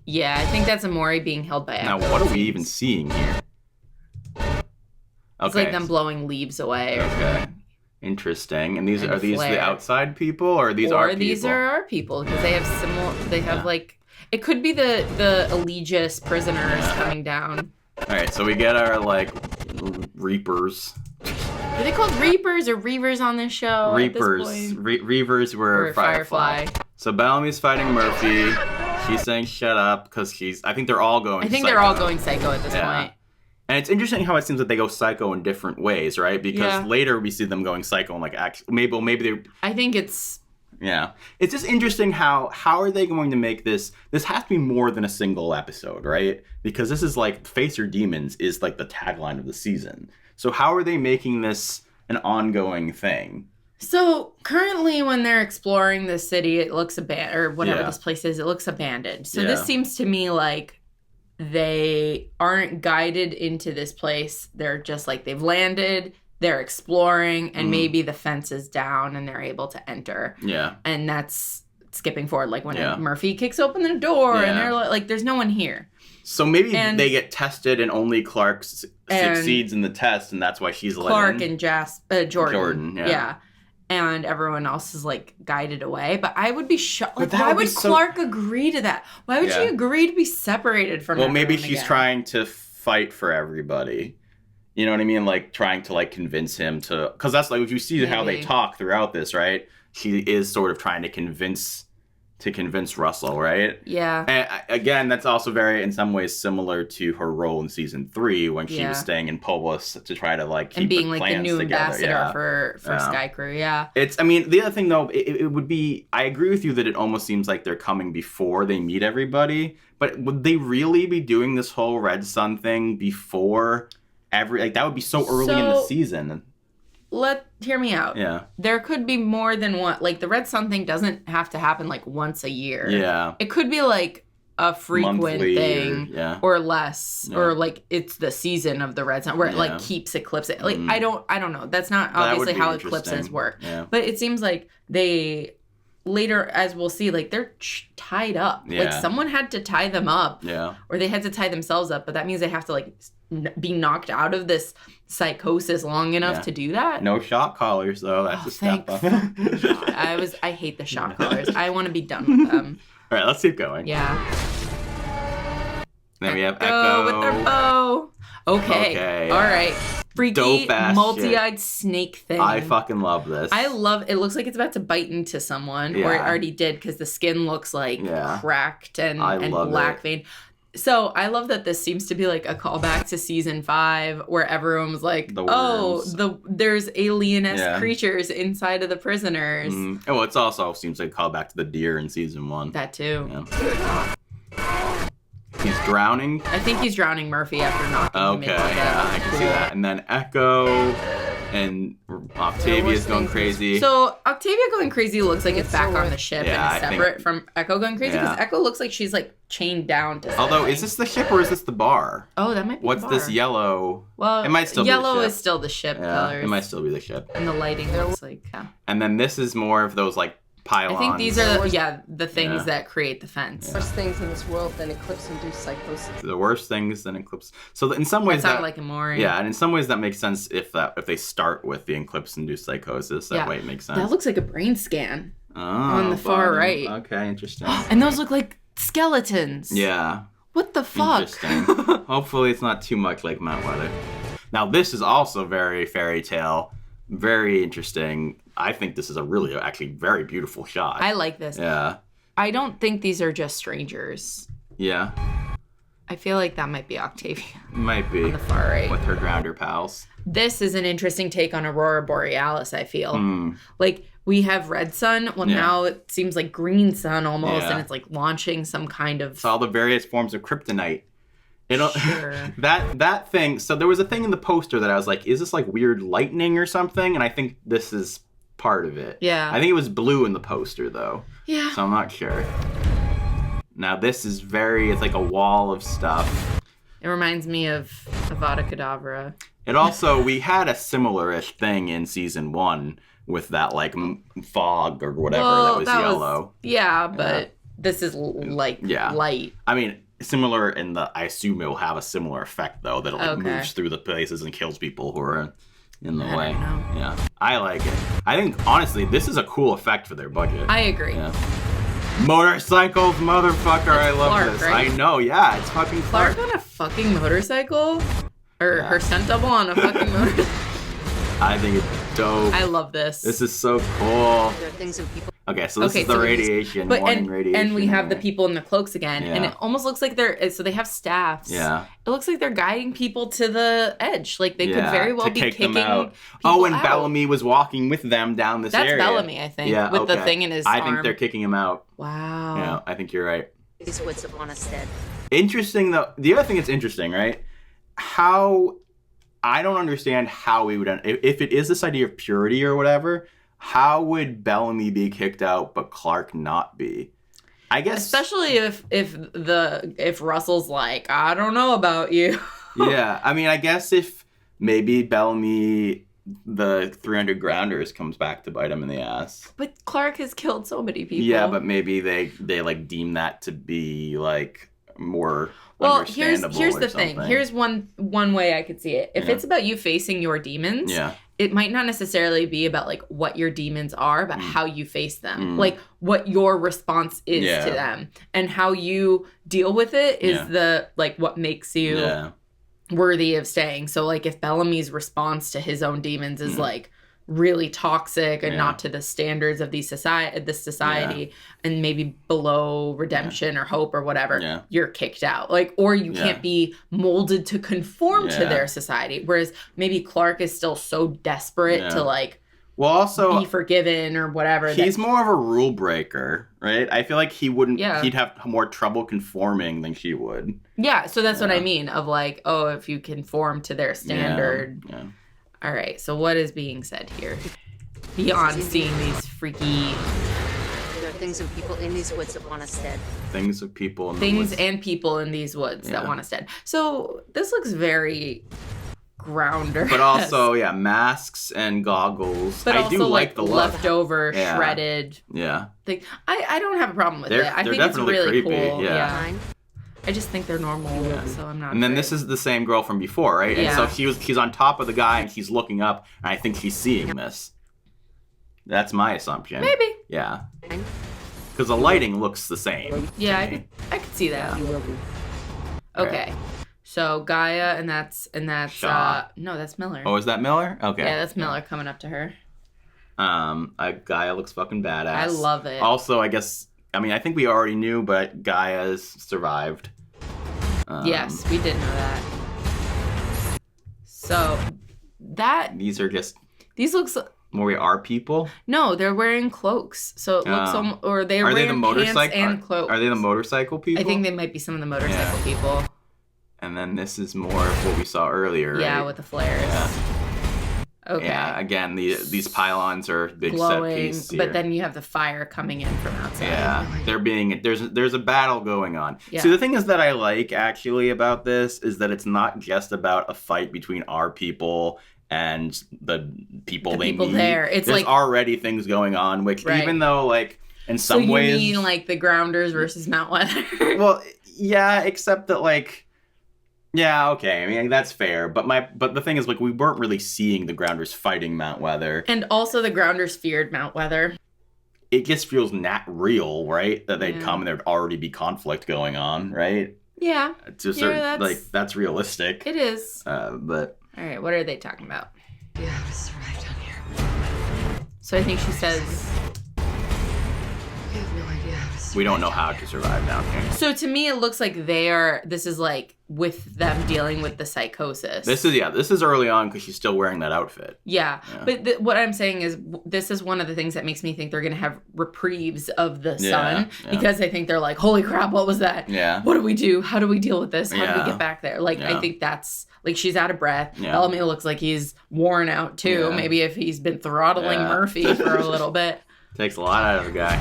Yeah, I think that's Amori being held by Now, what are we even seeing here? Okay. It's like them blowing leaves away. Okay. Interesting. And are these the outside people, or are these our people? Or these are our people, because they have similar. They have like. It could be the Allegis prisoners coming down. All right, so we get our like Reapers. Are they called Reapers or Reavers on this show? Reapers. Reavers were Firefly. So Bellamy's fighting Murphy. She's saying shut up because I think they're all going. I think they're all going psycho at this point. And it's interesting how it seems that they go psycho in different ways, right? Because later we see them going psycho and like maybe they. I think it's. Yeah. It's just interesting how are they going to make this has to be more than a single episode, right? Because this is like Face Your Demons is like the tagline of the season. So how are they making this an ongoing thing? So currently when they're exploring the city, it looks abandoned, or whatever this place is, it looks abandoned. So this seems to me like they aren't guided into this place. They're just like they've landed, they're exploring, and maybe the fence is down and they're able to enter. Yeah. And that's skipping forward, like when Murphy kicks open the door and they're like, there's no one here. So maybe they get tested and only Clark succeeds in the test, and that's why she's Clark and Jordan. Yeah. And everyone else is like guided away. But I would be shocked. Like, why would Clark agree to that? Why would she agree to be separated from everyone maybe she's trying to fight for everybody. You know what I mean? Like trying to like convince him to, because that's like if you see how they talk throughout this, right? She is sort of trying to convince Russell, right? Yeah. And again, that's also very in some ways similar to her role in season 3 when she was staying in Polis to try to like keep and being the like the new together. ambassador for Sky Crew. Yeah. The other thing though, it would be. I agree with you that it almost seems like they're coming before they meet everybody. But would they really be doing this whole Red Sun thing before? That would be so early in the season. Hear me out. Yeah. There could be more than one. Like the Red Sun thing doesn't have to happen like once a year. Yeah. It could be like a frequent monthly thing or less, or like it's the season of the Red Sun where it like keeps eclipsing. Like I don't know. That's not obviously how eclipses work. Yeah. But it seems like they later, as we'll see, like they're tied up. Yeah. Like someone had to tie them up. Yeah. Or they had to tie themselves up. But that means they have to like be knocked out of this psychosis long enough to do that. No shock collars though. That's a step up. I hate the shock collars. I want to be done with them. All right, let's keep going. Yeah. Then we have Echo with their bow. Okay. All right. Freaky multi-eyed snake thing. I fucking love this. It looks like it's about to bite into someone, or it already did, because the skin looks like cracked and black vein. So I love that this seems to be like a callback to season 5, where everyone was like, there's alien-esque creatures inside of the prisoners. Oh, it also seems like a callback to the deer in season 1. That too. Yeah. He's drowning? I think he's drowning Murphy after knocking him into I can see that. And then Echo and Octavia's going crazy. So Octavia going crazy looks like it's back on the ship and is separate from Echo going crazy, because Echo looks like she's like chained down to something. Although, is this the ship or is this the bar? Oh, that might be What's the bar. This yellow? Well, it might still yellow be the ship. Is still the ship colors. It might still be the ship. And the lighting looks like, And then this is more of those like pylons. I think these are the things that create the fence. Worse things in this world than eclipse-induced psychosis. The worst things than eclipse. So in some ways that sounded like Amori. Yeah, and in some ways that makes sense if they start with the eclipse-induced psychosis. That way it makes sense. That looks like a brain scan. Oh, on the far right. Okay, interesting. And those look like skeletons. Yeah. What the fuck? Interesting. Hopefully it's not too much like Mount Weather. Now this is also very fairy tale. Very interesting. I think this is a actually very beautiful shot. I like this. Yeah. I don't think these are just strangers. Yeah. I feel like that might be Octavia. Might be. On the far right. With her grounder pals. This is an interesting take on Aurora Borealis, I feel. Like, we have red sun. Well, now it seems like green sun almost, and it's like launching some kind of... It's all the various forms of kryptonite. Sure. that thing, so there was a thing in the poster that I was like, is this like weird lightning or something? And I think this is part of it. Yeah. I think it was blue in the poster though. Yeah. So I'm not sure. Now this is it's like a wall of stuff. It reminds me of Avada Kedavra. It also, we had a similar-ish thing in season 1 with that like fog or whatever that was yellow. But this is like light. I mean, similar in the, I assume it will have a similar effect though, that it like moves through the places and kills people who are in the way. Yeah, I like it. I think honestly this is a cool effect for their budget. I agree. Motorcycles, motherfucker. I love Clark, this. right? I know. Yeah, it's fucking Clark. On a fucking motorcycle, or her stunt double on a fucking motorcycle. I think it's dope. I love this. This is so cool. There are things in people. Okay, so this is the radiation, radiation. And we have the people in the cloaks again, and it almost looks like so they have staffs. Yeah. It looks like they're guiding people to the edge. Like they could very well be kicking them out. And Bellamy was walking with them down this area. That's Bellamy, I think, with the thing in his arm. I think they're kicking him out. Wow. Yeah, I think you're right. These woods that want us dead. Interesting, though. The other thing that's interesting, right? How... I don't understand how we would... If it is this idea of purity or whatever, how would Bellamy be kicked out but Clark not be? I guess... Especially if Russell's like, I don't know about you. Yeah, I mean, I guess if maybe Bellamy, the 300 grounders, comes back to bite him in the ass. But Clark has killed so many people. Yeah, but maybe they like deem that to be like more... Well, here's the thing. Here's one way I could see it. If it's about you facing your demons, it might not necessarily be about like what your demons are, but how you face them. Like what your response is to them, and how you deal with it is the like what makes you worthy of staying. So like if Bellamy's response to his own demons is like really toxic and not to the standards of this society and maybe below redemption or hope or whatever, you're kicked out. Like, or you can't be molded to conform to their society. Whereas maybe Clark is still so desperate to like be forgiven or whatever. He's more of a rule breaker, right? I feel like he'd have more trouble conforming than she would. Yeah, so that's what I mean of like, oh, if you conform to their standard. Yeah. All right, so what is being said here? Beyond seeing these freaky... There are things and people in these woods that want us dead. Things and people in the woods. Things and people in these woods that want us dead. So this looks very grounder. But also, masks and goggles. But I also, do like the leftover, shredded thing. I don't have a problem with it. I think it's really creepy. cool. Yeah. I just think they're normal, so I'm not. And then afraid. this is the same girl from before, right? Yeah. And so she's on top of the guy and she's looking up, and I think she's seeing this. That's my assumption. Maybe. Yeah. Because the lighting looks the same. Yeah, I could see that. Okay. So Gaia, and that's Shaw. no, that's Miller. Oh, is that Miller? Okay. Yeah, that's Miller coming up to her. Gaia looks fucking badass. I love it. Also, I think we already knew, but Gaia's survived. Yes, we did know that. So These looks. more are people. No, they're wearing cloaks. So it looks or they're are wearing they the motorcycle pants and cloaks. Are they the motorcycle people? I think they might be some of the motorcycle people. And then this is more of what we saw earlier, right? Yeah, with the flares. Yeah. Okay. Yeah, again, these pylons are big glowing, set piece here. but then you have the fire coming in from outside. Yeah, there's a battle going on. Yeah. See, the thing is that I like actually about this is that it's not just about a fight between our people and the people they meet. There. It's there's like already things going on, which right. even though like in some so ways, you mean like the Grounders versus Mount Weather? well, yeah, except that like. Yeah, okay. I mean, that's fair. But the thing is, like, we weren't really seeing the Grounders fighting Mount Weather. And also the Grounders feared Mount Weather. It just feels not real, right? That they'd come and there'd already be conflict going on, right? Yeah. To a certain, that's realistic. It is. But... All right, what are they talking about? You have to survive down here. So I think she says... You have no idea how to survive. We don't know how to survive down here. So to me, it looks like this is like with them dealing with the psychosis. This is early on because she's still wearing that outfit. Yeah. But what I'm saying is this is one of the things that makes me think they're going to have reprieves of the sun because I think they're like, holy crap, what was that? Yeah. What do we do? How do we deal with this? How do we get back there? Like, I think that's, like, she's out of breath. Yeah. Bellamy looks like he's worn out, too. Yeah. Maybe if he's been throttling Murphy for a little bit. Takes a lot out of the guy.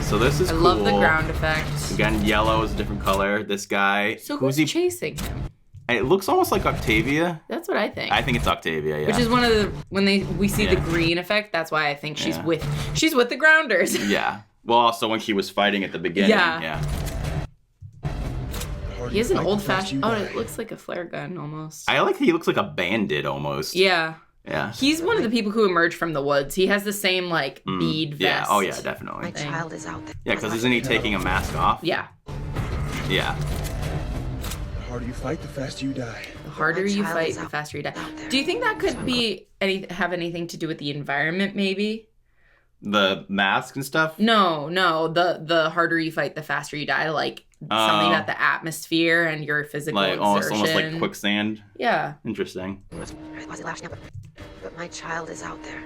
So this is cool. I love the ground effect. Again, yellow is a different color. This guy. So who's chasing him? It looks almost like Octavia. That's what I think. I think it's Octavia, yeah. Which is one of the we see the green effect. That's why I think she's with the Grounders. Yeah. Well, also when she was fighting at the beginning. Yeah. He has an old-fashioned. Oh, it looks like a flare gun almost. I like he looks like a bandit almost. Yeah. Yeah. He's one of the people who emerged from the woods. He has the same like bead vest. Yeah. Oh yeah, definitely. My child is out there. Yeah, because isn't he taking a mask off? Yeah. Yeah. The harder you fight, the faster you die. The harder you fight, the faster you die. Do you think that could be have anything to do with the environment? Maybe. The mask and stuff? No. The harder you fight, the faster you die. Like something about the atmosphere and your physical exertion. Almost like quicksand. Yeah. Interesting. But my child is out there,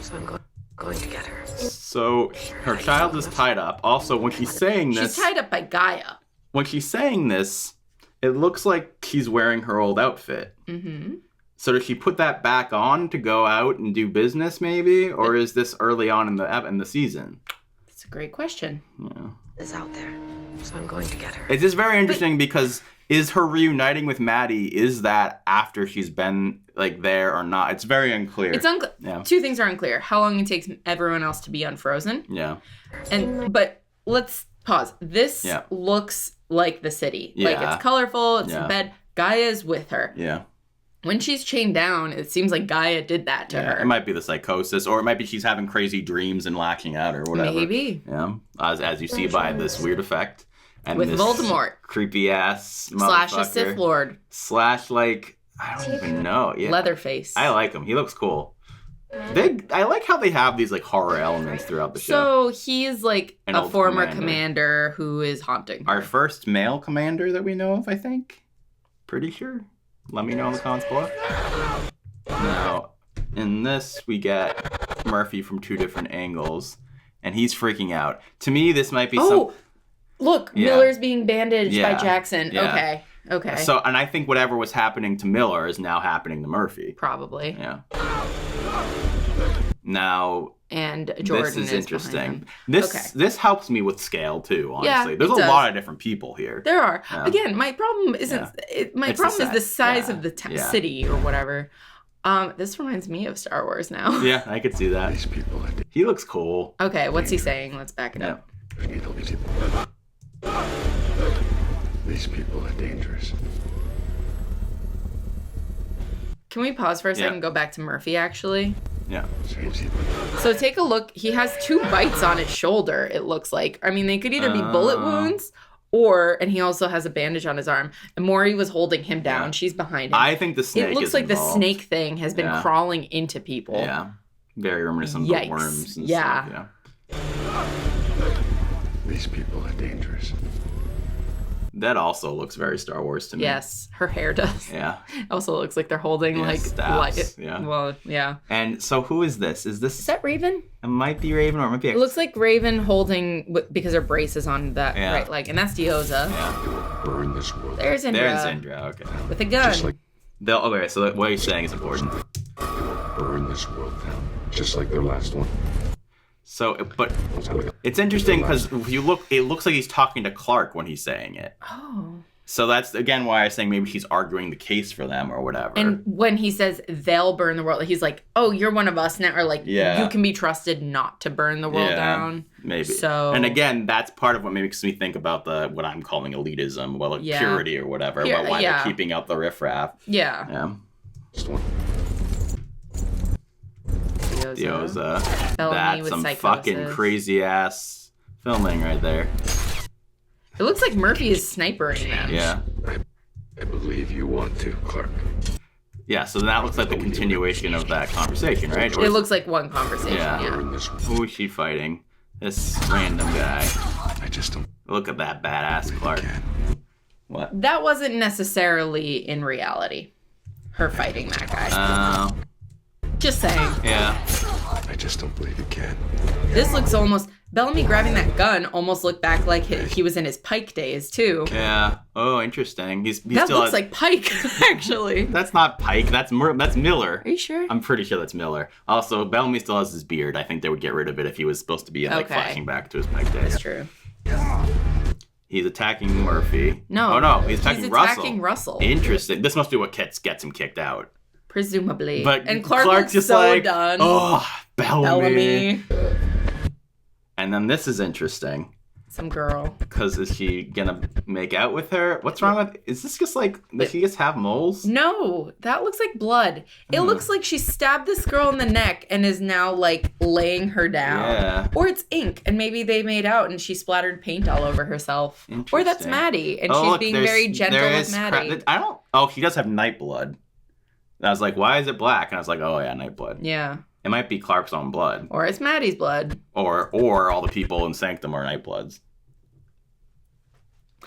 so I'm going to get her. So her child is tied up. Also, when she's saying this, she's tied up by Gaia. When she's saying this, it looks like she's wearing her old outfit. Mm-hmm. So does she put that back on to go out and do business, maybe, or is this early on in the season? That's a great question. Yeah. Is out there, so I'm going to get her. It's just very interesting because is her reuniting with Maddie, is that after she's been like there or not? It's very unclear. It's unclear. Yeah. Two things are unclear. How long it takes everyone else to be unfrozen. Yeah. But let's pause. This looks like the city. Yeah. Like it's colorful, it's in bed. Gaia's with her. Yeah. When she's chained down, it seems like Gaia did that to her. It might be the psychosis, or it might be she's having crazy dreams and lashing out or whatever. Maybe. Yeah. As you see by this weird effect. And with this Voldemort. Creepy ass / a Sith Lord. / like, I don't even know. Yeah. Leatherface. I like him. He looks cool. I like how they have these like horror elements throughout the show. So he's like a former commander who is haunting her. Our first male commander that we know of, I think. Pretty sure. Let me know in the comments below. Now, in this, we get Murphy from 2 different angles, and he's freaking out. To me, this might be Look, Miller's being bandaged by Jackson. Yeah. Okay. So, and I think whatever was happening to Miller is now happening to Murphy. Probably. Yeah. Now, and Jordan this is interesting. This helps me with scale too. Honestly, yeah, there's a lot of different people here. There are. Yeah. Again, my problem isn't. My problem is the size of the city or whatever. This reminds me of Star Wars now. Yeah, I could see that. These people he looks cool. Okay, what's he saying? Let's back it up. These people are dangerous. Can we pause for a second and go back to Murphy, actually? Yeah. So take a look. He has 2 bites on his shoulder, it looks like. I mean, they could either be bullet wounds and he also has a bandage on his arm. And Maury was holding him down. She's behind him. I think the snake It looks like the snake thing has been crawling into people. Yeah. Very reminiscent of the worms and stuff. Yeah. These people are dangerous. That also looks very Star Wars to me. Yes, her hair does. Yeah. Also looks like they're holding staffs. Yeah. Well, yeah. And so who is this? Is that Raven? It might be Raven or it might be... It looks like Raven holding, because her brace is on that right leg. And that's Dioza. Yeah. Burn this world. There's Indra. There's Indra, okay. With a gun. Okay, so what you're saying is important. Burn this world down. Just like their last one. So, but it's interesting because if you look, it looks like he's talking to Clark when he's saying it. Oh. So that's, again, why I was saying maybe he's arguing the case for them or whatever. And when he says they'll burn the world, he's like, oh, you're one of us now. Or like, you can be trusted not to burn the world down. Maybe. So, and again, that's part of what makes me think about what I'm calling elitism, purity or whatever, about why they're keeping out the riffraff. Yeah. Yeah. Just one. Dioza. That's some psychosis. Fucking crazy ass filming right there. It looks like Murphy is snipering them. Yeah. I believe you want to, Clark. Yeah, so that looks like the continuation of that conversation, right? It looks like one conversation, yeah. Who is she fighting? This random guy. I just don't... Look at that badass Clark. What? That wasn't necessarily in reality. Her fighting that guy. Just saying. Yeah. I just don't believe you can. This looks almost... Bellamy grabbing that gun almost looked back like he was in his Pike days, too. Yeah. Oh, interesting. He that still looks like Pike, actually. That's not Pike. That's Miller. Are you sure? I'm pretty sure that's Miller. Also, Bellamy still has his beard. I think they would get rid of it if he was supposed to be flashing back to his Pike days. That's true. He's attacking Murphy. No. Oh, no. He's attacking Russell. Interesting. This must be what gets him kicked out. Presumably. But and Clark's just so like, done. Oh, Bellamy. Bellamy. And then this is interesting. Some girl. Because is she gonna make out with her? What's wrong with... Is this just like... Does she just have moles? No. That looks like blood. It looks like she stabbed this girl in the neck and is now like laying her down. Yeah. Or it's ink and maybe they made out and she splattered paint all over herself. Or that's Maddie and she's being very gentle with Maddie. Oh, he does have night blood. And I was like, why is it black? And I was like, oh yeah, night blood. Yeah. It might be Clark's own blood. Or it's Maddie's blood. Or all the people in Sanctum are night bloods.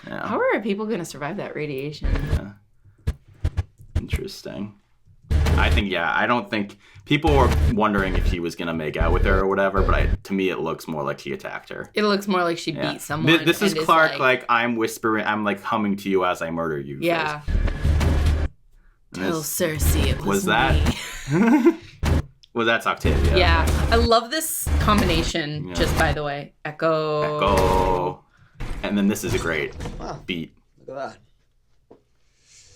Yeah. How are people going to survive that radiation? Yeah. Interesting. I don't think... People were wondering if he was going to make out with her or whatever, but to me it looks more like he attacked her. It looks more like she beat someone. This is Clark, like, I'm whispering, I'm like humming to you as I murder you. Yeah. Tell Cersei it was me. Well, that's Octavia. Yeah. I love this combination, just by the way. Echo. And then this is a great beat. Look at that.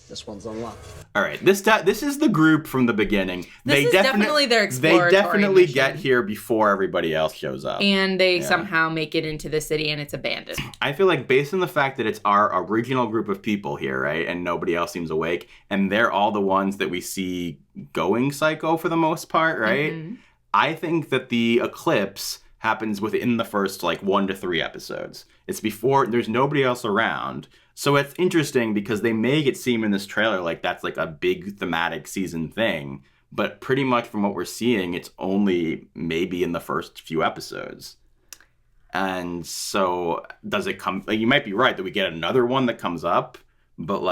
This one's unlocked. All right, this is the group from the beginning. This is definitely their exploratory They definitely mission. get here before everybody else shows up. And they somehow make it into the city and it's abandoned. I feel like based on the fact that it's our original group of people here, right, and nobody else seems awake, and they're all the ones that we see going psycho for the most part, right? Mm-hmm. I think that the eclipse happens within the first, 1 to 3 episodes. It's before, there's nobody else around. So it's interesting because they make it seem in this trailer like that's like a big thematic season thing. But pretty much from what we're seeing, it's only maybe in the first few episodes. And so does it come... you might be right that we get another one that comes up. But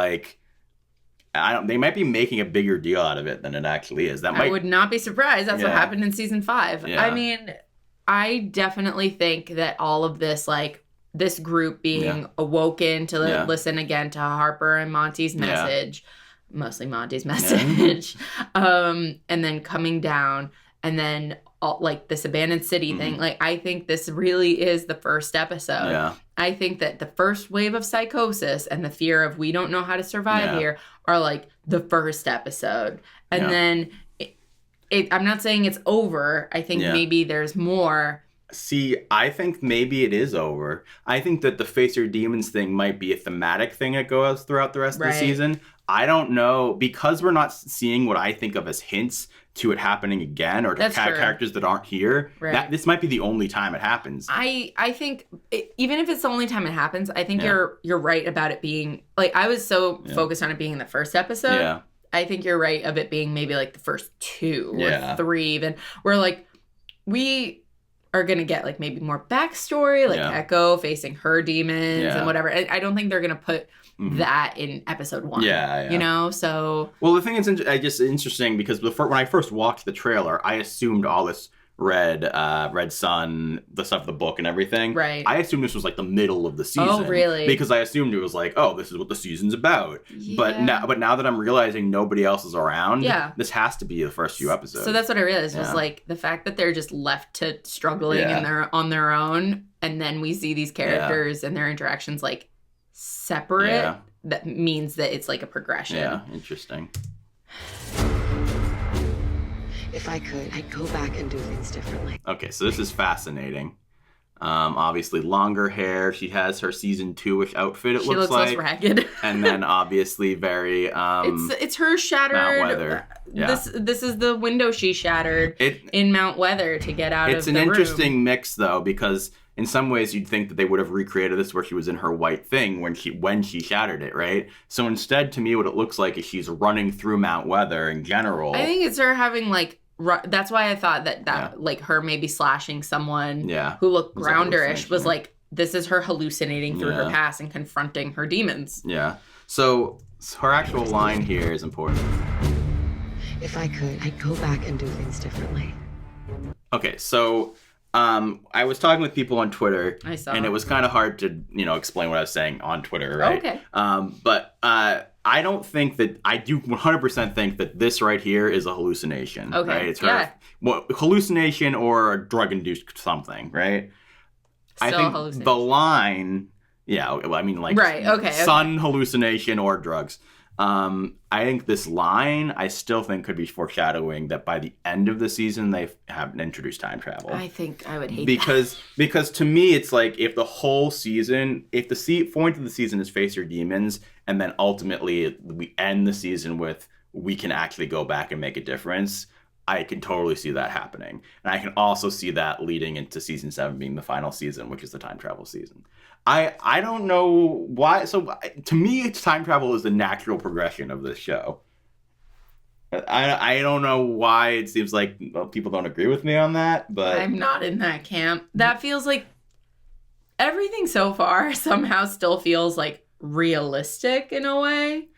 they might be making a bigger deal out of it than it actually is. I would not be surprised. That's what happened in season 5. Yeah. I mean, I definitely think that all of this, this group being awoken to listen again to Harper and Monty's message, mostly Monty's message, and then coming down, and then this abandoned city thing. I think this really is the first episode. Yeah. I think that the first wave of psychosis and the fear of we don't know how to survive here are the first episode. And then I'm not saying it's over. I think maybe there's more. See, I think maybe it is over. I think that the face your demons thing might be a thematic thing that goes throughout the rest of the season. I don't know, because we're not seeing what I think of as hints to it happening again, or to characters that aren't here. Right. This might be the only time it happens. I think even if it's the only time it happens, I think you're right about it being like, I was so focused on it being in the first episode. Yeah. I think you're right of it being maybe like the first 2 or 3 even, where like we are going to get like maybe more backstory, like Echo facing her demons and whatever. I don't think they're going to put that in episode 1. Yeah. You know, so. Well, the thing is just interesting because when I first watched the trailer, I assumed all this Red Sun, the stuff, the book and everything. Right. I assumed this was like the middle of the season. Oh, really? Because I assumed it was like, oh, this is what the season's about. Yeah. But now that I'm realizing nobody else is around, this has to be the first few episodes. So that's what I realized was like the fact that they're just left to struggling on their own, and then we see these characters and their interactions like separate. That means that it's like a progression. Yeah, interesting. If I could, I'd go back and do things differently. Okay, so this is fascinating. Obviously, longer hair. She has her season 2-ish outfit, it looks like. She looks less ragged. And then obviously very... it's her shattered... Mount Weather. Yeah. This is the window she shattered in Mount Weather to get out of the room. It's an interesting mix, though, because in some ways you'd think that they would have recreated this where she was in her white thing when she shattered it, right? So instead, to me, what it looks like is she's running through Mount Weather in general. I think it's her having, like... That's why I thought that like her maybe slashing someone who looked Grounder-ish was like, this is her hallucinating through her past and confronting her demons. Yeah. So her actual line here is important. If I could, I'd go back and do things differently. Okay, so I was talking with people on Twitter, and it was kind of hard to, explain what I was saying on Twitter, right? Okay. But I don't think that, I do 100% think that this right here is a hallucination. Okay. Right? It's her, hallucination or drug-induced something, right? Still I think the line, like sun hallucination or drugs. I think this line, I still think could be foreshadowing that by the end of the season, they have introduced time travel. I think I would hate that. Because to me, it's like if the whole season, if the point of the season is face your demons, and then ultimately we end the season with we can actually go back and make a difference, I can totally see that happening. And I can also see that leading into season 7 being the final season, which is the time travel season. I don't know why. So to me, time travel is the natural progression of this show. I don't know why it seems like people don't agree with me on that, but I'm not in that camp. That feels like everything so far somehow still feels like realistic in a way,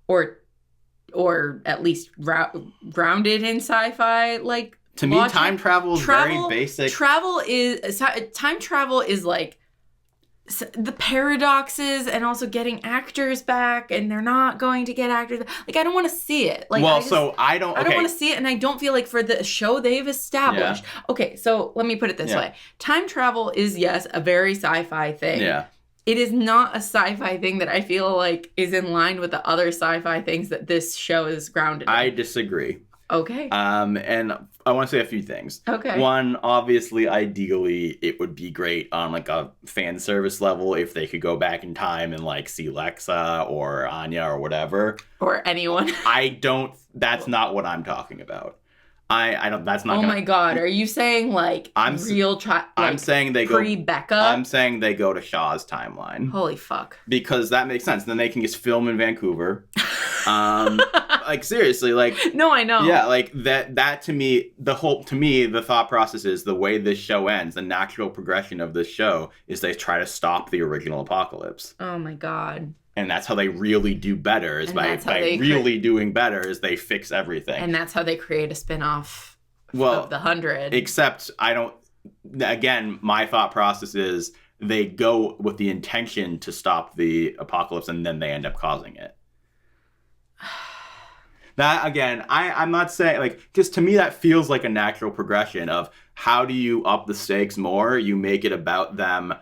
or at least grounded in sci-fi. Like to me, time travel is very basic. Time travel is like the paradoxes and also getting actors back, and they're not going to get actors. Like, I don't want to see it. Like, I don't want to see it, and I don't feel like for the show they've established. Yeah. Okay, so let me put it this way. Time travel is, yes, a very sci-fi thing. Yeah. It is not a sci-fi thing that I feel like is in line with the other sci-fi things that this show is grounded in. I disagree. Okay. And I want to say a few things. Okay. One, obviously, ideally, it would be great on like a fan service level if they could go back in time and like see Lexa or Anya or whatever. Or anyone. That's not what I'm talking about. I don't. That's not. Oh my God! Are you saying like I'm saying they go pre-Becca. I'm saying they go to Shaw's timeline. Holy fuck! Because that makes sense. Then they can just film in Vancouver. Like seriously, like no, I know. Yeah, like that to me, the thought process is the way this show ends. The natural progression of this show is they try to stop the original apocalypse. Oh my God. And that's how they really do better, is by really doing better, is they fix everything. And that's how they create a spin-off of the 100. Except again, my thought process is they go with the intention to stop the apocalypse and then they end up causing it. That, again, I'm not saying, like, just to me that feels like a natural progression of how do you up the stakes more? You make it about them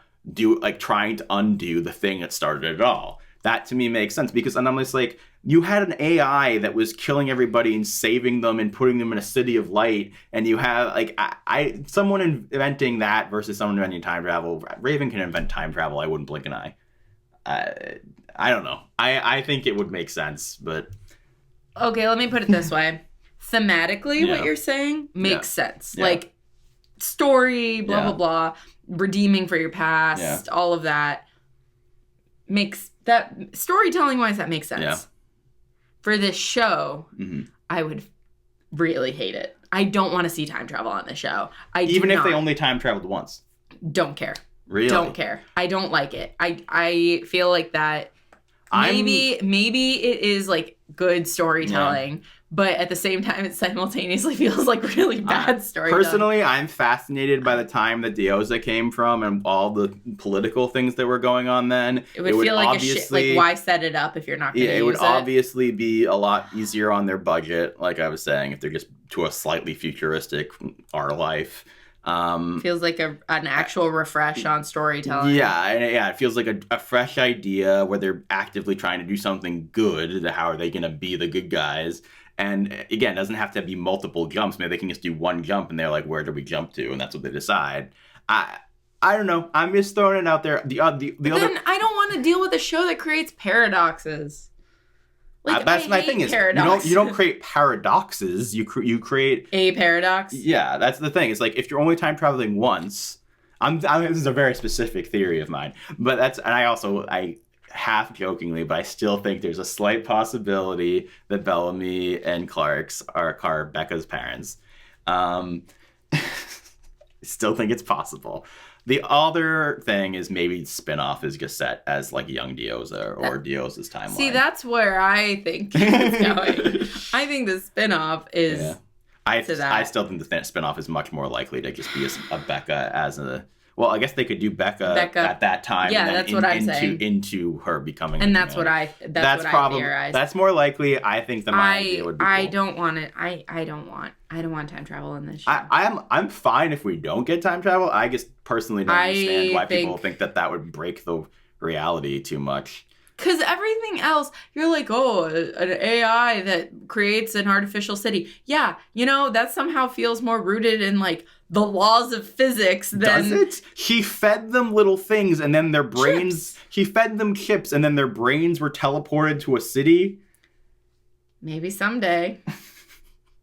trying to undo the thing that started it all. that to me makes sense because and I'm just like, you had an AI that was killing everybody and saving them and putting them in a city of light, and you have like someone inventing that versus someone inventing time travel. Raven can invent time travel. I wouldn't blink an eye. I don't know. I think it would make sense, but okay, let me put it this way. Thematically, what you're saying makes sense. Yeah. Like story, blah blah blah, redeeming for your past, all of that makes that storytelling wise that makes sense. Yeah. For this show, I would really hate it. I don't want to see time travel on the show. Even if they only time traveled once. Don't care. Really? Don't care. I don't like it. I feel like that maybe it is like good storytelling, but at the same time it simultaneously feels like really bad storytelling. Personally, I'm fascinated by the time that DoingOK came from and all the political things that were going on then. It would feel like like why set it up if you're not going to use it? It would obviously be a lot easier on their budget, like I was saying, if they're just to a slightly futuristic our life. Feels like an actual refresh on storytelling. Yeah, it feels like a fresh idea where they're actively trying to do something good. How are they going to be the good guys? And again, it doesn't have to be multiple jumps. Maybe they can just do one jump and they're like, where do we jump to? And that's what they decide. I don't know. I'm just throwing it out there. The other. Then I don't want to deal with a show that creates paradoxes. Like, that's my thing is you don't create paradoxes. You create a paradox. Yeah, that's the thing. It's like if you're only time traveling once. This is a very specific theory of mine, but I half jokingly, but I still think there's a slight possibility that Bellamy and Clark's are Becca's parents. Still think it's possible. The other thing is maybe spin-off is just set as like young Dioza or Dioza's timeline. See, that's where I think it's going. I think the spin-off is to that. I still think the spin-off is much more likely to just be a Becca as a... Well, I guess they could do Becca at that time. Yeah, and then that's what I'm saying. Into her becoming... And that's what I theorize. That's more likely. I think my idea would be cool. I don't want it. I don't want time travel in this show. I'm fine if we don't get time travel. I just personally don't understand why people think that would break the reality too much. Because everything else, you're like, oh, an AI that creates an artificial city. Yeah, that somehow feels more rooted in like the laws of physics than... Does it? He fed them little things and then their brains... Chips. He fed them chips and then their brains were teleported to a city? Maybe someday.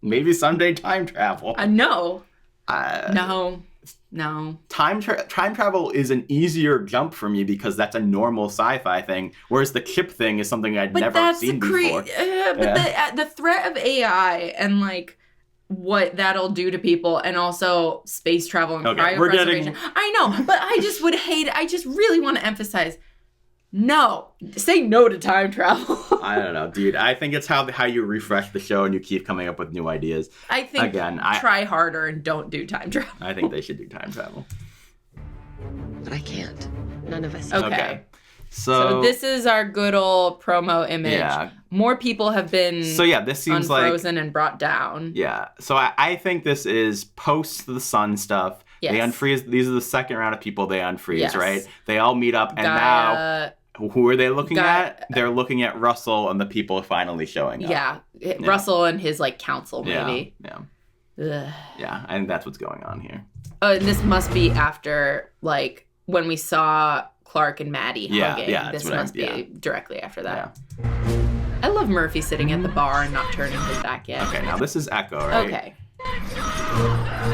Maybe someday time travel. No. No. Time travel is an easier jump for me because that's a normal sci-fi thing, whereas the chip thing is something I'd never seen before. The threat of AI and like what that'll do to people, and also space travel and cryopreservation. I know, but I just would hate it. I just really want to emphasize, no. Say no to time travel. I don't know, dude. I think it's how you refresh the show and you keep coming up with new ideas. I think try harder and don't do time travel. I think they should do time travel. But I can't. None of us. Okay. So this is our good old promo image. Yeah. More people have been this seems unfrozen and brought down. Yeah. So I think this is post the sun stuff. Yes. They unfreeze. These are the second round of people they unfreeze, right? They all meet up and now who are they looking at? They're looking at Russell and the people finally showing up. Yeah. Russell and his like council maybe. Yeah. Yeah, I think that's what's going on here. And this must be after like when we saw Clark and Maddie hugging. Yeah, this must be directly after that. Yeah. I love Murphy sitting at the bar and not turning his back yet. Okay, now this is Echo, right? Okay.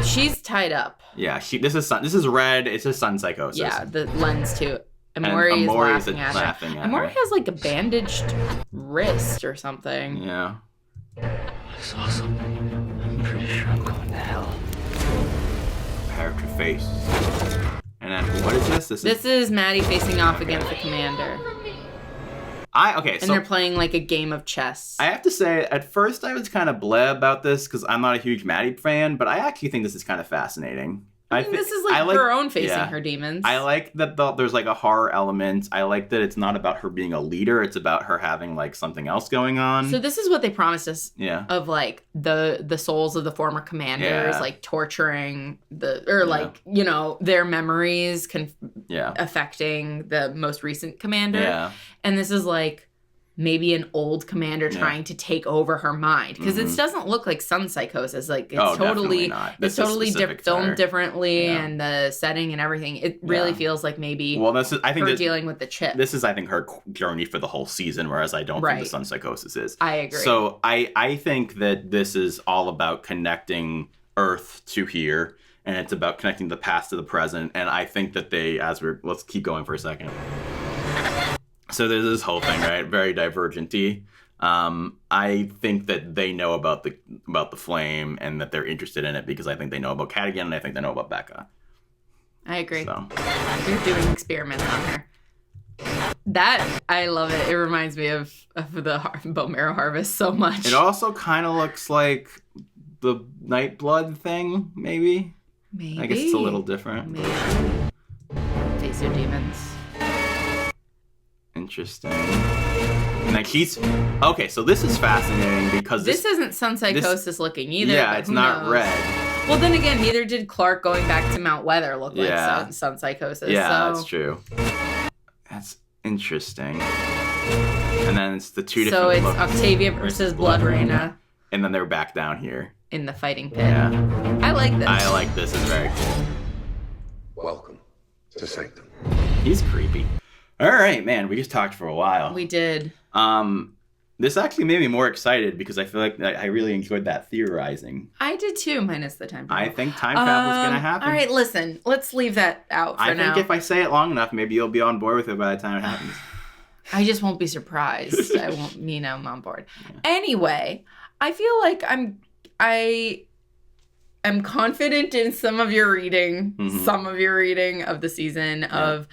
She's tied up. Yeah, this is red. It's just sun psychosis. Yeah, the lens too. Amori is laughing at her. Amori has like a bandaged wrist or something. Yeah. I saw something. I'm pretty sure I'm going to hell. Prepare to face. And then what is this? This is Maddie facing off against the commander. And they're playing like a game of chess. I have to say, at first I was kind of bleh about this because I'm not a huge Maddie fan, but I actually think this is kind of fascinating. I mean, this is like her own facing her demons. I like that there's like a horror element. I like that it's not about her being a leader. It's about her having like something else going on. So this is what they promised us of like the souls of the former commanders, like torturing like, you know, their memories affecting the most recent commander. Yeah. And this is like maybe an old commander trying to take over her mind, because it doesn't look like sun psychosis. Like it's totally filmed differently, and the setting and everything. It really feels like maybe I think her dealing with the chip. This is, I think, her journey for the whole season, whereas I don't think the sun psychosis is. I agree. So I think that this is all about connecting Earth to here, and it's about connecting the past to the present. And I think that let's keep going for a second. So there's this whole thing, right? Very divergent-y. I think that they know about the flame and that they're interested in it because I think they know about Cadigan and I think they know about Becca. I agree. So. You're doing experiments on her. That, I love it. It reminds me of the bone marrow harvest so much. It also kind of looks like the Nightblood thing, maybe? Maybe. I guess it's a little different. Maybe. Face your demons. Interesting. Like okay, so this is fascinating because this isn't sun psychosis looking either. Yeah, it's not red. Well, then again, neither did Clark going back to Mount Weather look like sun psychosis. Yeah, that's true. That's interesting. And then it's the two different. So it's Octavia versus Blood Reina. And then they're back down here in the fighting pit. Yeah, I like this. I like this. It's very cool. Welcome to Sanctum. He's creepy. All right, man. We just talked for a while. We did. This actually made me more excited because I feel like I really enjoyed that theorizing. I did too, minus the time travel. I think time travel is going to happen. All right, listen. Let's leave that out for now. I think if I say it long enough, maybe you'll be on board with it by the time it happens. I just won't be surprised. I won't mean I'm on board. Yeah. Anyway, I feel like I'm confident in some of your reading of the season of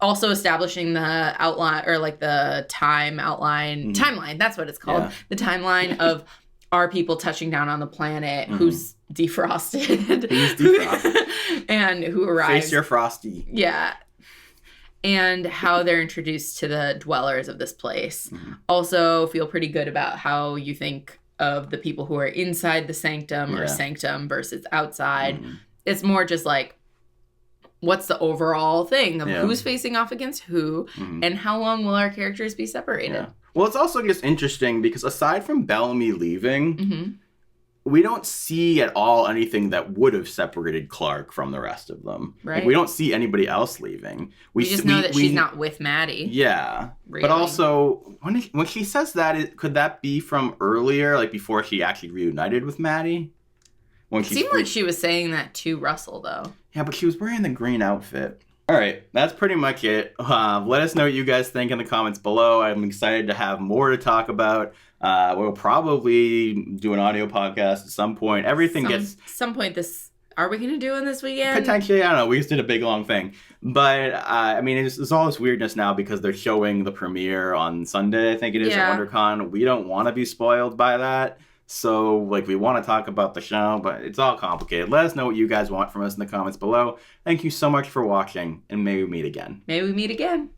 also establishing the outline or like the timeline. That's what it's called. Yeah. The timeline of our people touching down on the planet who's defrosted. And who arrives. Face your frosty. Yeah. And how they're introduced to the dwellers of this place. Also feel pretty good about how you think of the people who are inside the sanctum or sanctum versus outside. It's more just like, what's the overall thing of who's facing off against who and how long will our characters be separated? Yeah. Well, it's also just interesting because aside from Bellamy leaving, we don't see at all anything that would have separated Clark from the rest of them. Right. Like, we don't see anybody else leaving. We just know that she's not with Maddie. Yeah. Really. But also, when she says that, could that be from earlier, like before she actually reunited with Maddie? It seemed like she was saying that to Russell, though. Yeah, but she was wearing the green outfit. All right, that's pretty much it. Let us know what you guys think in the comments below. I'm excited to have more to talk about. We'll probably do an audio podcast at some point. Are we going to do one this weekend? Potentially, I don't know. We just did a big, long thing. But, I mean, it's all this weirdness now because they're showing the premiere on Sunday, I think it is, at WonderCon. We don't want to be spoiled by that. So, like, we want to talk about the show, but it's all complicated. Let us know what you guys want from us in the comments below. Thank you so much for watching, and may we meet again. May we meet again.